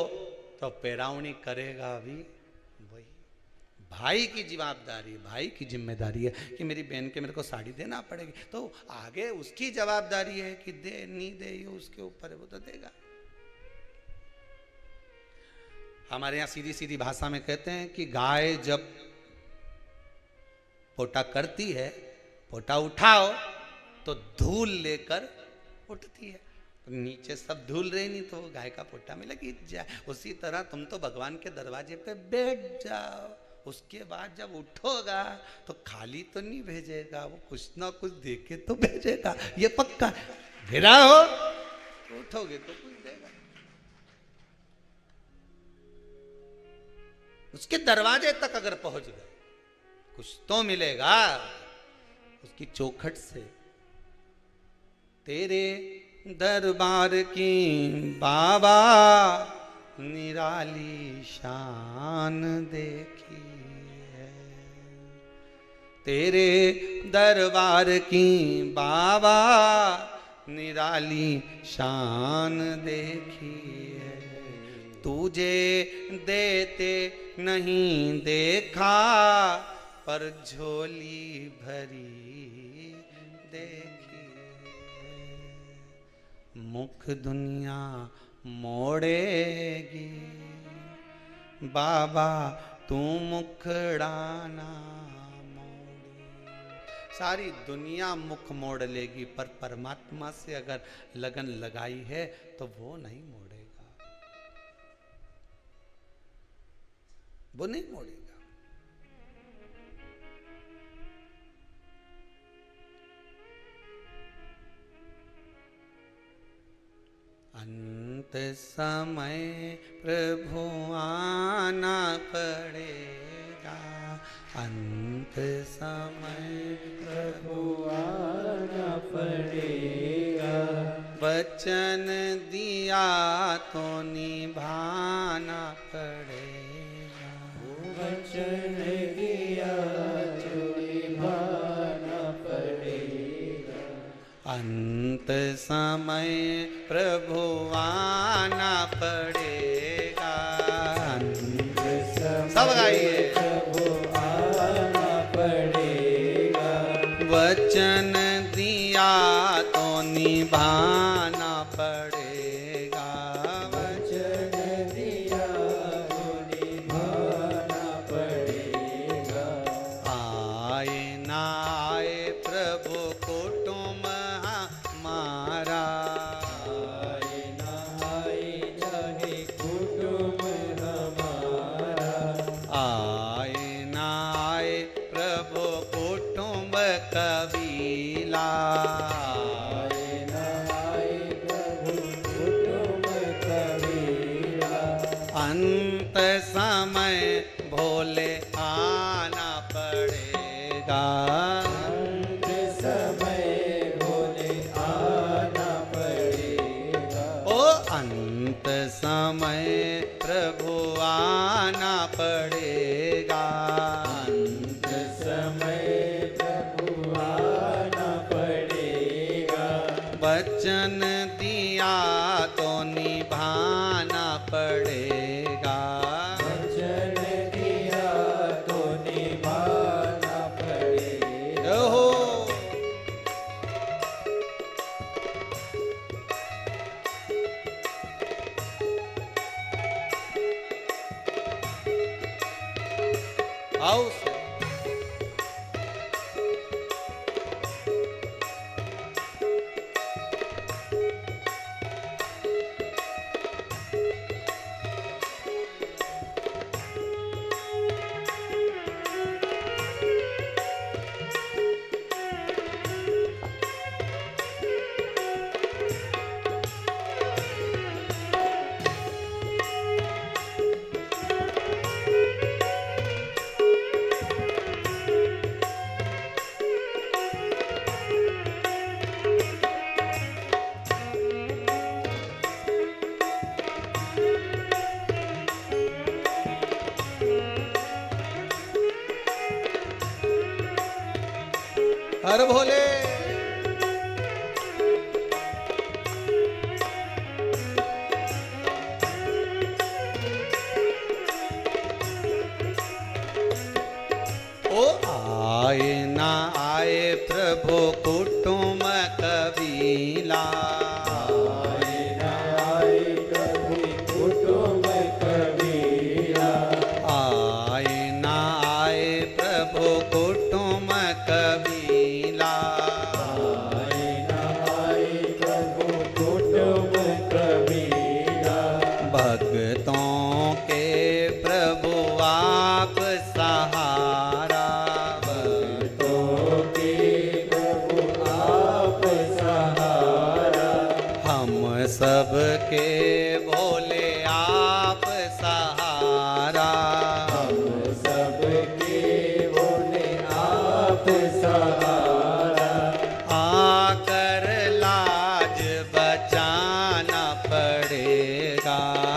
तो पेरावनी करेगा भी वही। भाई की जवाबदारी, भाई की जिम्मेदारी है कि मेरी बहन के मेरे को साड़ी देना पड़ेगी, तो आगे उसकी जवाबदारी है कि दे नहीं दे, ये उसके ऊपर है, वो तो देगा। हमारे यहाँ सीधी सीधी भाषा में कहते हैं कि गाय जब पोटा करती है, पोटा उठाओ तो धूल लेकर उठती है। नीचे सब धूल रही नहीं तो गाय का पोटा में लगी जाए। उसी तरह तुम तो भगवान के दरवाजे पे बैठ जाओ, उसके बाद जब उठोगा तो खाली तो नहीं भेजेगा, वो कुछ ना कुछ देके तो भेजेगा, ये पक्का। गिरा हो तो उठोगे तो कुछ देगा। उसके दरवाजे तक अगर पहुंच गए कुछ तो मिलेगा उसकी चौखट से। तेरे दरबार की बाबा निराली शान देखी है, तेरे दरबार की बाबा निराली शान देखी है। तुझे देते नहीं देखा पर झोली भरी देखी। मुख दुनिया मोड़ेगी बाबा तू मुखड़ाना मोड़ी। सारी दुनिया मुख मोड़ लेगी पर परमात्मा से अगर लगन लगाई है तो वो नहीं मोड़ेगा, वो नहीं मोड़ेगा। अंत समय प्रभु आना पड़ेगा, अंत समय प्रभु आना पड़ेगा। वचन दिया तो निभाना पड़ेगा, वचन दिया तो निभाना पड़ेगा। अंत समय प्रभु आना पड़ेगा। अंत समय सब गाइए। प्रभु आना पड़ेगा। वचन दिया तो निभाना पड़ेगा, वचन दिया तो निभाना पड़ेगा। आए ना आए प्रभु कुटुंब हमारा, आए ना आए चाहे कुटुंब हमारा। आए ना आए प्रभु कुटुंब कबीला। आए ना आए प्रभु कुटुंब कबीला। अंत समय भोले आना पड़ेगा, अंत समय भोले आना पड़ेगा। ओ अंत समय प्रभु आना पड़ेगा। अंत समय प्रभु आना पड़ेगा। वचन दिया तो निभाना पड़ेगा, वचन दिया तो निभाना पड़ेगा। हो आओ से। हर भोले। ओ आए ना आए प्रभु कुटुम कबीला, आए न आए कभी कुटुंब कबीला, आए ना आए प्रभु कुटुम कबीला, आए न आए प्रभु कुटुंब कबीला, भक्तों